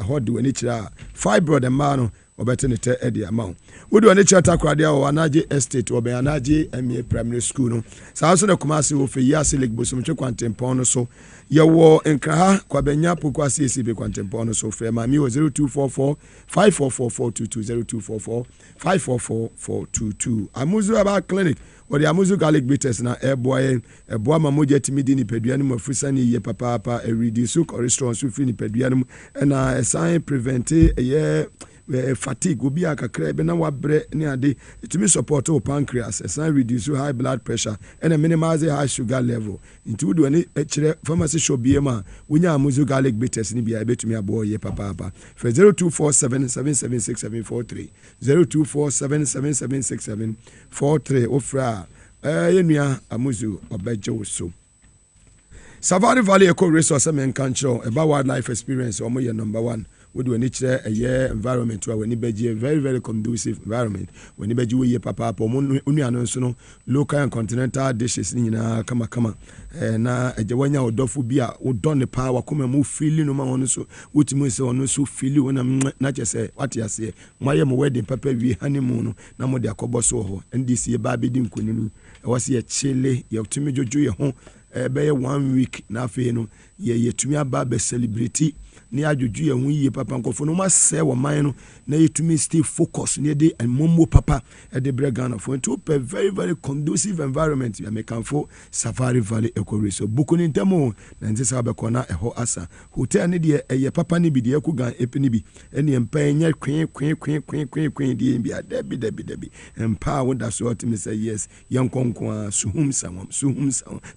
hot do any fibroid and mano. Or better than the amount. We do any chat acradia or Anaji Estate or Beanaji MA Primary School. No, so also the Kumasi of Yasi Lake Busum Quantempono so your war in Kraha, Quabenya Pukwasi CB Quantempono so fair. My meal 0244 544422 0244 544422. Amuzu about clinic. Or the Amuzu Garlic Bitters na airboy, a boa mamoja timidini peduanum of Fusani ye papa, a reduce or restaurant sufini peduanum, and a sign prevent a year. Fatigue will be a crab and our bread near the to support our pancreas, a sign reduce high blood pressure and a minimize the high sugar level. Into do any pharmacy show BMA when you are Muzu garlic bitters in be able to me a boy ye papa for 0247 776743 0247 776743 ofra Yenia Amuzu or Bejo so. Safari Valley Eco Resource and Control about wildlife experience or more number 1. We do a year environment where we need a very, very conducive environment. When you be ye papa, no local and continental dishes in kama. Na ejawanya odofu bia odon the power come move feeling no man so ultimately so no so feel when I'm not just say what you say. My wedding papa we honeymoon na mo de akobo so ho. And this year baby dim kuninu. I was here chile, you have to me jojo ye home. Be 1 week na fe no ye tumi aba be celebrity ne adwodwu ye hu ye papa nkofo no ma se wo man no na ye tumi stay focus ne de momo papa e de Bregana for to a very very conducive environment ya mekanfo Safari Valley Eco Resort buku ni ntemo na nti sa be kona eho asa hotel ne de ye papa ne bi de akugan epini bi ene empa nya kwen de bi debi empa wo da so otimi say yes yankonkon suhum samam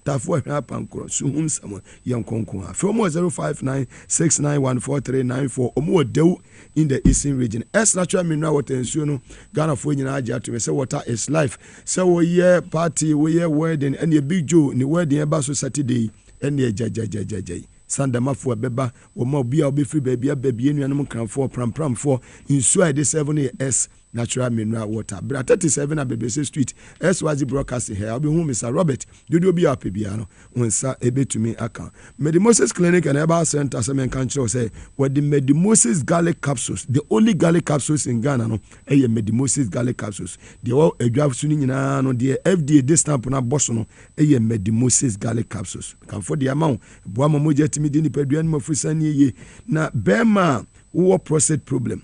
tafo pankro suhum samam yankonkon from 0596914394 omo dew in the eastern region as natural mineral water nsuo no Ghana fo nyina agya to me say water is life say wo ye party wo ye wedding and ye big joe ni wedding eba so Saturday and ye jajajajajai sandamafo beba wo ma obi a obefiri baby enuanom kranfo prampramfo nsuo a de 7S natural mineral water. But 37 at BBC Street, SYZ broadcasting here. I'll be home, Mr. Robert. Do you be a PBR? When sir, a bit to me, account. Medimosis Clinic and Herbal Center, some country say, what the Medimosis garlic capsules, the only garlic capsules in Ghana, no, a Medimosis garlic capsules. The all a drive soon in the FDA this stamp on a bosono, a Medimosis garlic capsules. Come for the amount, Boama Moja Timidini Pedrian Mofusani ye. Na Bema, who prostate problem.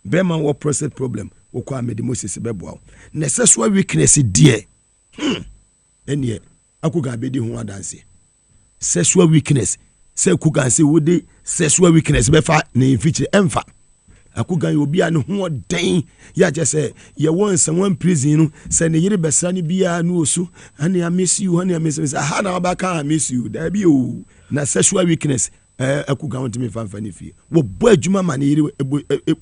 Beman or prostate problem or kwa medimosis bebo. Necessary weakness dear. And yet, akuga bedi hu adanse. Sexual weakness. Say kuga say would sexual weakness befa na feature emfa. Akugan obi a no ho den ya je say ye won someone prison no say ne yire besra ne bia no osu honey I miss you honey I miss you ha na obaka I miss you there be o na sexual weakness akuga want me fanfa ne fie wo bo adwuma ma ne yire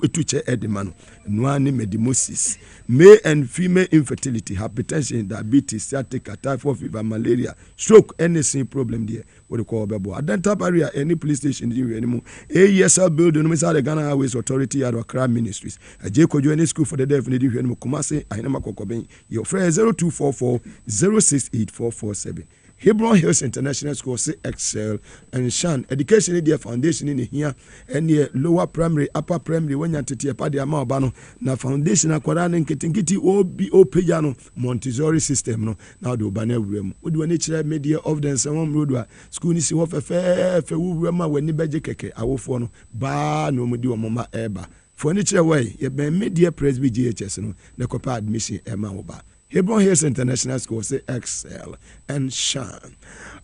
etuche edema no ane medimosis male and female infertility hypertension diabetes sciatica typhoid fever malaria stroke anything problem there what they call bebo dental barrier any police station in anymore AESL building no the Ghana Highways Authority at Accra Ministries Ajekojo any school for the deaf need you Kumasi Ainama Kokoben your friend 0244 068447 Hebron Hills International School say excel and shine education in their foundation in here and the lower primary upper primary when you tete pa dia ma oba no na foundation akwara ne nketenketi obi opejano Montessori system no now the oba na wurem wo de wani kire media of the Nsawam road wa school ni si wo fe wurem a wani beje keke awofo no ba no mudi omoma eba for ni kire way ye ben media presby GHS no na kopa admission ema oba Hebron Hills International School say excel and shine.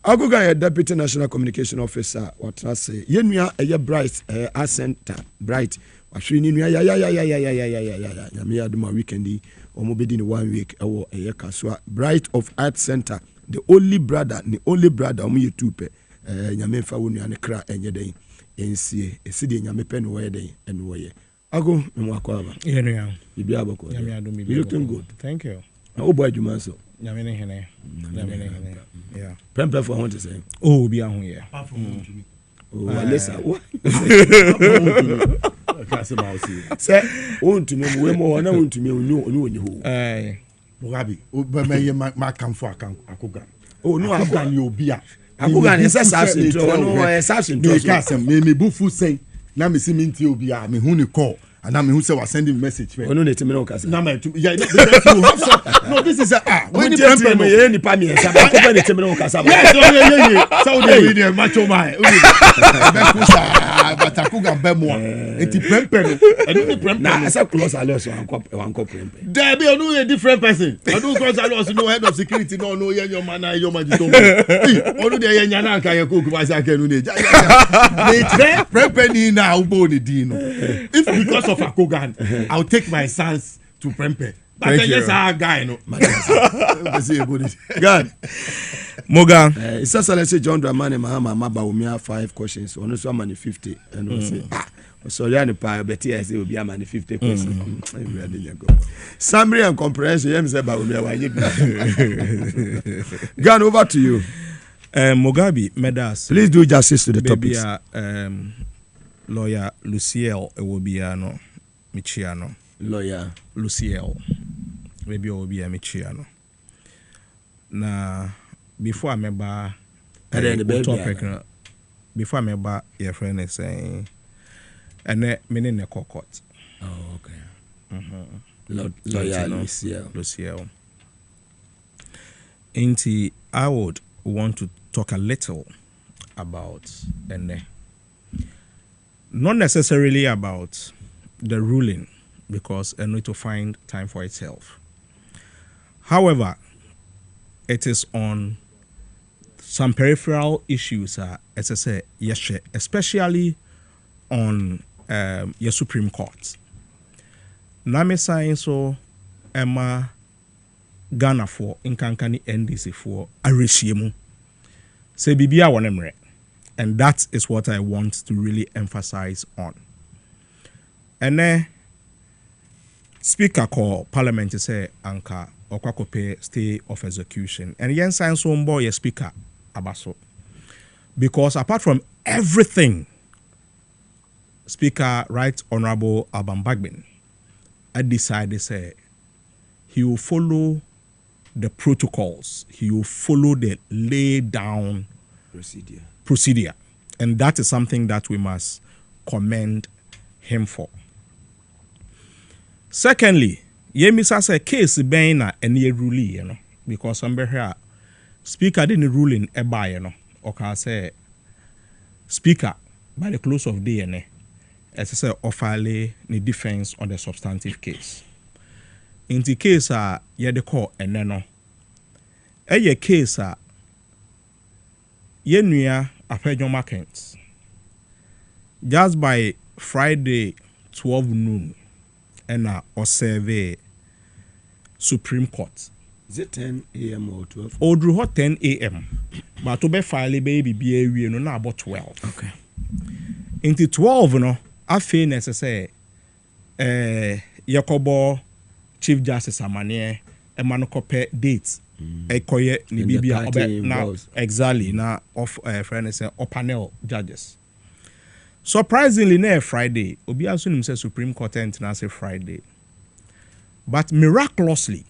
Agoga Deputy National Communication Officer what I say yenua eye bright center bright wahwe ni nua ya me aduma weekend omo bedi ni 1 week ewo eye kaswa bright of art center the only brother omo ye tupe nyame fa wonu ane kra enye den ensie esidi nyame pe no we den ene wo ye ago me akwa aba yenua bibi abako nyame adum bibi looking good thank you. Oh boy, you man so. Nyamene hene. Yeah. Pempe for I want to say. Oh, be ahun here. Oh, Alessa. What? Say, want to me we more na want to me onu oni ho. Mugabe. O be me ma kan fo akoga. Oh, no akoga ni obi a. Akoga ni assassin to no assassin to. Me ka sem me bufu sen na me si minti obi a me hu ni call. And I'm who say was sending message. Oh no, let me know. Yeah, you have some. No, this is when you pempe me any pami. Akoba let me know kasa. Yeah. Saudi Arabia macho mai. But akoga be mo. Enti pempe no. I don't pempe. Na asa close alert one pempe. There be no a different person. I don't close alert no head of security no your man your magistrate. Onu de ye nyana kan ye cook ma sa kanu ne. Ne pempe ni na ubo ni di no. If because of Akogan, I'll take my sons to Prempe. But yes, our guy, no. God. Moga. It's just let's say John Dramani Mahama Maba 5 questions. On this one 50. And we'll say, sorry, I know, but yes, it will be a 50 questions. Summary and comprehension. God, over to you. Mugabe Maase. Please do justice to the topics. Lawyer Luciel Ewobiano Michiano. Lawyer Luciel maybe Ewobia Michiano. Na before I remember topic before I remember your friend is saying and then meaning the court. Oh, okay. Lawyer Luciel. Inti, I would want to talk a little about not necessarily about the ruling, because I need to find time for itself. However, it is on some peripheral issues, as I say, yes, especially on your Supreme Court. Name saying so, Emma Ghana for Inkankani NDC for Arishiemu. Say Bibia Wanemre. And that is what I want to really emphasize on. And then, Speaker call Parliament say Anka Okwakope stay of execution. And yen sign so boy Speaker Abaso. Because apart from everything, Speaker Right Honorable Alban Bagbin, I decided say he will follow the protocols. He will follow the lay down procedure. And that is something that we must commend him for. Secondly, Yemisa say case ben na any ruling, you know, because somebody here Speaker didn't rule in Eba, you know, or can say Speaker by the close of day, as I say, offerly the defense on the substantive case. In the case, the court and then a case, Yenuya Apejo Markets. Just by Friday 12 noon ɛna ɔserve Supreme Court. Is it 10 a.m. or 12? Odru hɔ 10 a.m. But to be file baby be we no na about 12. Okay. Into 12 no afei na say Yakobo Chief Justice Amane ɛma no kɔpɛ date ɛkɔyɛ ne bibia ɔbɛ na exactly na of friend say panel judges. Surprisingly na Friday obi aso nim say Supreme Court na say Friday. But miraculously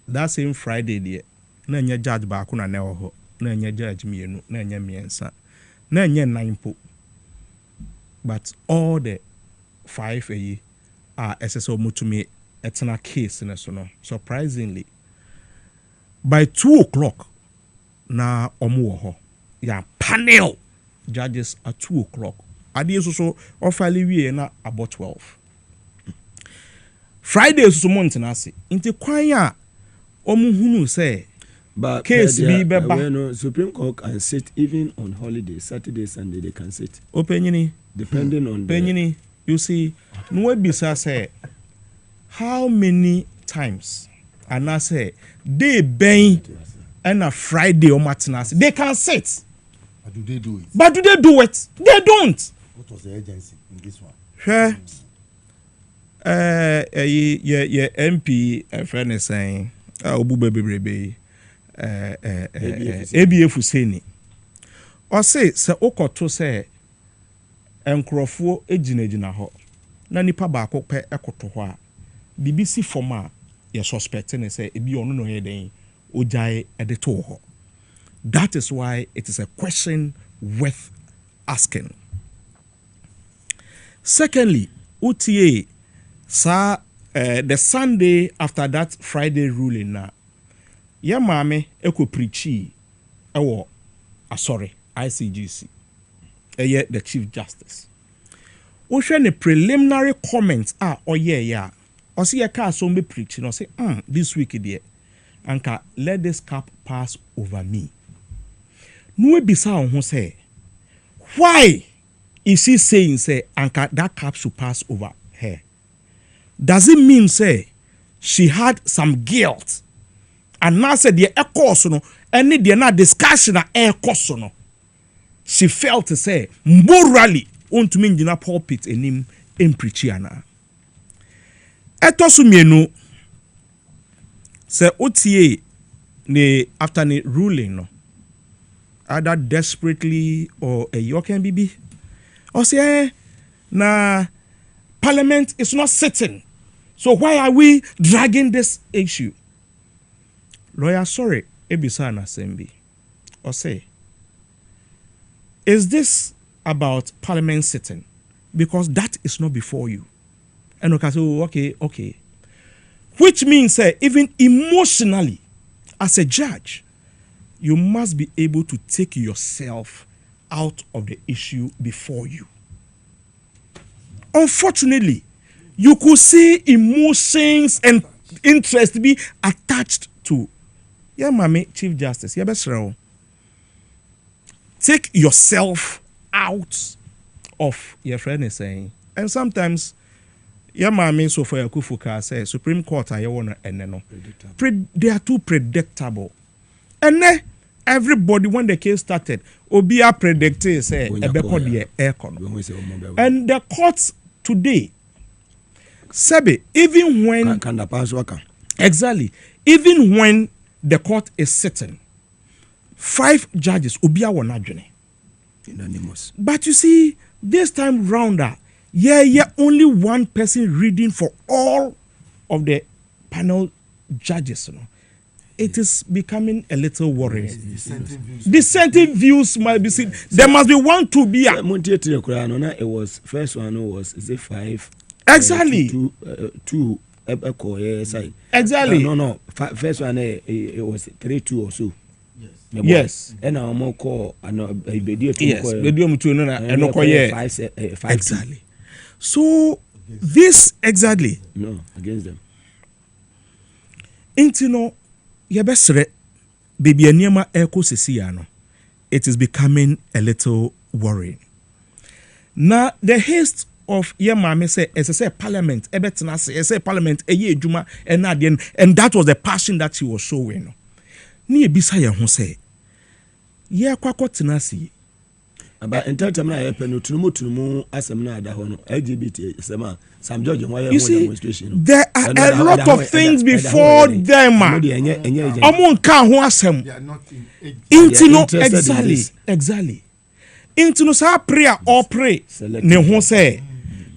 that same Friday there na nya judge ba ko na na ho na nya judge mienu na nya miensa na nya nine po. But all the 5 SSO mutumi etna case na so no surprisingly by 2 o'clock na omo ho ya panel judges at 2 o'clock ade so officially wie na about 12 Friday so month na se inte kwan a omo hunu say but case bi beba no Supreme Court can sit even on holiday Saturday Sunday they can sit openyini depending on penyini you see no we bisa say how many times and I say they bang and a Friday or Martinez they can sit. But do they do it? But do they do it? They don't. What was the agency in this one? Sure. Yeah, MP a friend is saying Obu Baby ABF Husseini. Or say Sir Okoto say Enkrofo ejina ho. Na nipa baako pe ekoto ho a BBC forma ye suspecting say ebi ono no heden ojae edito ho. That is why it is a question worth asking. Secondly, UTA sa the Sunday after that Friday ruling na ye maame eko preachi ewo sorry ICGC the Chief Justice. Ohwe ne preliminary comments oye ya o say ka so me preach no say this week there anka let this cup pass over me. No bisa on ho say why is he saying say anka that cup should pass over her? Does it mean say she had some guilt and now said the course no any the na discussion na course no she felt to say morally to me in pulpit enim emprechiana etosu mienu se otie ne after the ruling no either desperately or a yoken bibi or say na parliament is not sitting, so why are we dragging this issue? Lawyer sorry ebisa na sembi or say is this about parliament sitting? Because that is not before you. And okay, so okay. Which means even emotionally, as a judge, you must be able to take yourself out of the issue before you. Unfortunately, you could see emotions and interest be attached to Mame Chief Justice. Take yourself out of your friend is saying, and sometimes Mame so for Kufuka says Supreme Court I want and no they are too predictable. And then everybody when the case started, Obia predicted say and the courts today Sebe, even when exactly, even when the court is sitting, 5 judges Obia wanajune. But you see, this time round, only one person reading for all of the panel judges. You know, it is becoming a little worrying. Dissenting views might be seen. There must be one to be. It was first one was is it 5? Exactly. 2 exactly. No. First one it was 3-2 or so. Yes. And I'm more call yes. Exactly. So this exactly. No, against them. Intino yebesre baby eniema eko sesiano. It is becoming a little worrying. Now the haste of ye maame say as say parliament ebetena say parliament eye adwuma and that was the passion that he was showing. Ni ebisa ye ho say ye kwakotena se about entertainment na happen no tunumu asem na ada ho no LGBT sema Sam George why demonstration there are a lot of things before them omo nka ho asem intino exactly intino sa prayer or pray ne ho say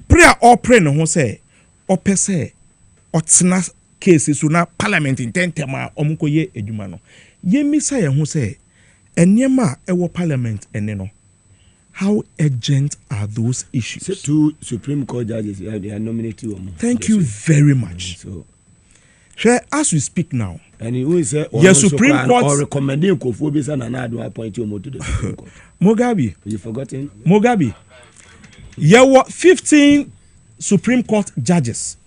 prayer or pray ne ho say opese otena cases na parliament intentema omo koye adwuma no ye misa ye ho say enyema ewo parliament ene no. How urgent are those issues? So 2 Supreme Court judges they are nominated. Thank you very much. So, as we speak now, and who is yes, Supreme Court or recommending Kofobi and another appoint you to the Supreme Court. Mugabe, you forgotten? Mugabe, there were 15 Supreme Court judges.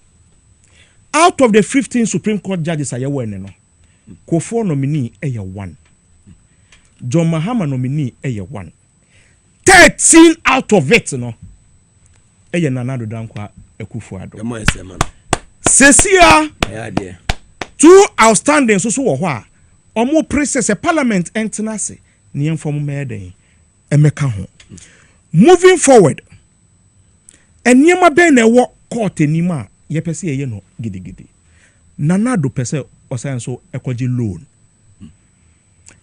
Out of the 15 Supreme Court judges, I no. Kofo nominee, 1. John Mahama nominee, 1. 13 out of it, no. Eye Nanado Dankwa Ekufuado. Sesia 2 outstanding so wa omo process a parliament entenase ni inform meden emeka ho. Moving forward, eniema ben na wo court enima ye pese ye no gidigidi. Nanado pese osanso ekoji loan.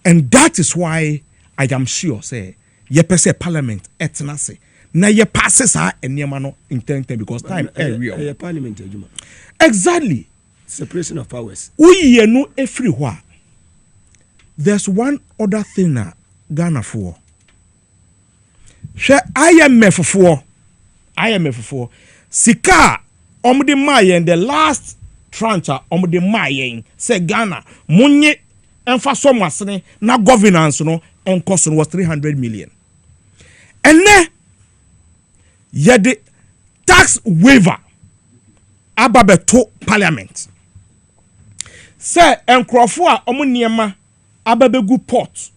And that is why I am sure say ye pese parliament etnase na ye passes her eniema no intended because time real parliament ejuma exactly separation of powers we no everywhere. There's one other thing na Ghana for she IMF for sika omde mayen the last tranche omde mayen say Ghana munye emfa so masene na governance no and cost was 300 million. And then, yet the tax waiver ababeto parliament. Say, and Crawford, Omoniema, ababegu port.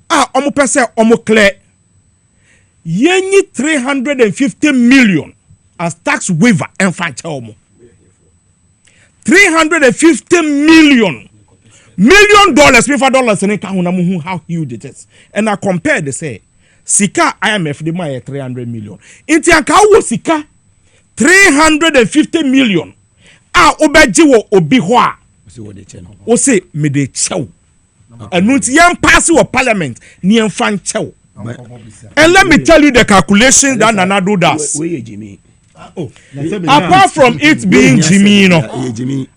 Omo pese, omo clear. Yenyi 350 million as tax waiver and fancha omo. 350 million. $1 million, how huge it is. And I compare the say, Sika IMF the my 300 million. Inti anka wo Sika 350 million. Obeji wo obi ho a. O say me de chew. And nti yam pass wo parliament ni enfan chew. And let me tell you the calculation that Nanado does. Apart from it being Jimmy,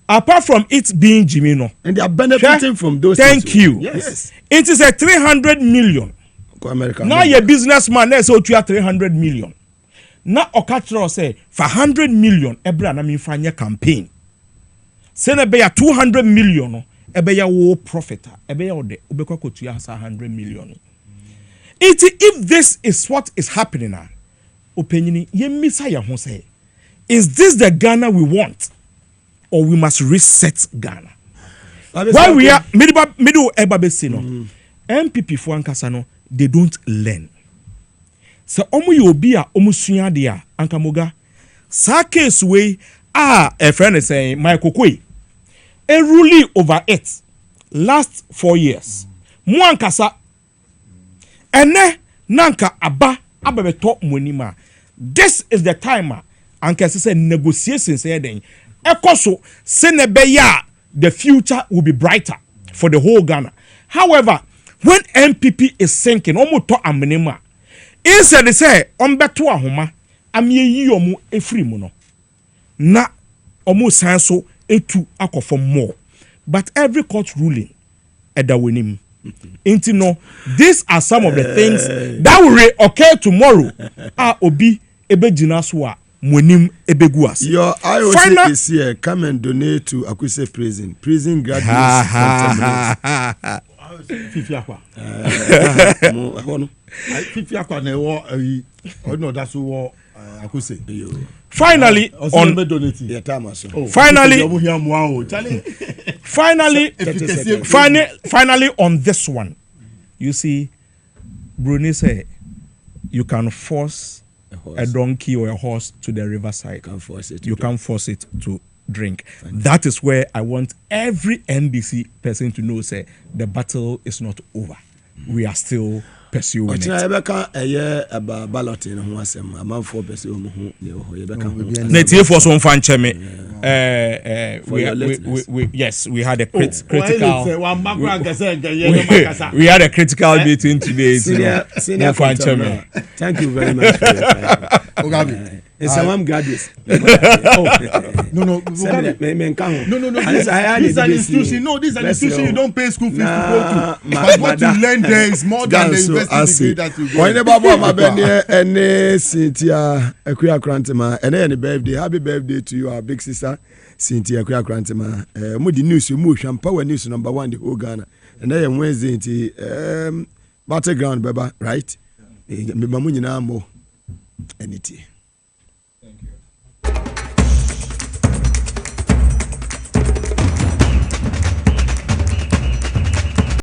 apart from it being Jimmy, and they are benefiting from those. Thank you. Yes, it is a 300 million. Now your businessman is so 300 million. Now Okachro say for 100 million, ebra na mi fanya campaign. Sene be ya 200 million, ebe ya wo profit, ebe ya ode, ubekwa kotu ya 100 million. If this is what is happening now, opinion, ye misa ya ho say, is this the Ghana we want, or we must reset Ghana? While we are middle ebabesi no, MPP for ankasa no, they don't learn. So omu yobi a omu suya dia ankamoga. Sa case way a friend is saying Michael Kwe, a ruling over it last 4 years. Mu ankasa ene nanka ababeto monima. This is the time ankasa say negotiations say den. Ekoso senebeya the future will be brighter for the whole Ghana. However, when MPP is sinking, omo to amenema. Instead they say ombeto ahoma amye yi omo efri mu no. Na omo sanso etu akofo more. But every court ruling edawenim. Inti no, these are some of the things that will occur tomorrow. Obi ebejina so a monim ebeguas. Your IOC is here. Come and donate to Akuse prison. Prison graduates. Fifi akwa. Fifi akwa na wo no that's wo Akuse. Finally on finally on this one, you see, Bruni say you can force a donkey or a horse to the riverside. You can't force it to drink. That is where I want every NDC person to know, say, the battle is not over. We are still pursuing it. Yes, we had a critical we had a critical meeting today. Senior thank you very much for your time. It's a graduate. No. This is an institution. No, this is an institution. You don't pay school fees to go to. But what you learn there is more than the university degree that you go. When the Baba Mabene and Cynthia Akuya Krantema and any birthday, happy birthday to you, our big sister Cynthia Akuya Krantema. Mudi news, you move power news number 1 the whole Ghana. And then Wednesday, battleground, Baba, right? Mamunina mo anything.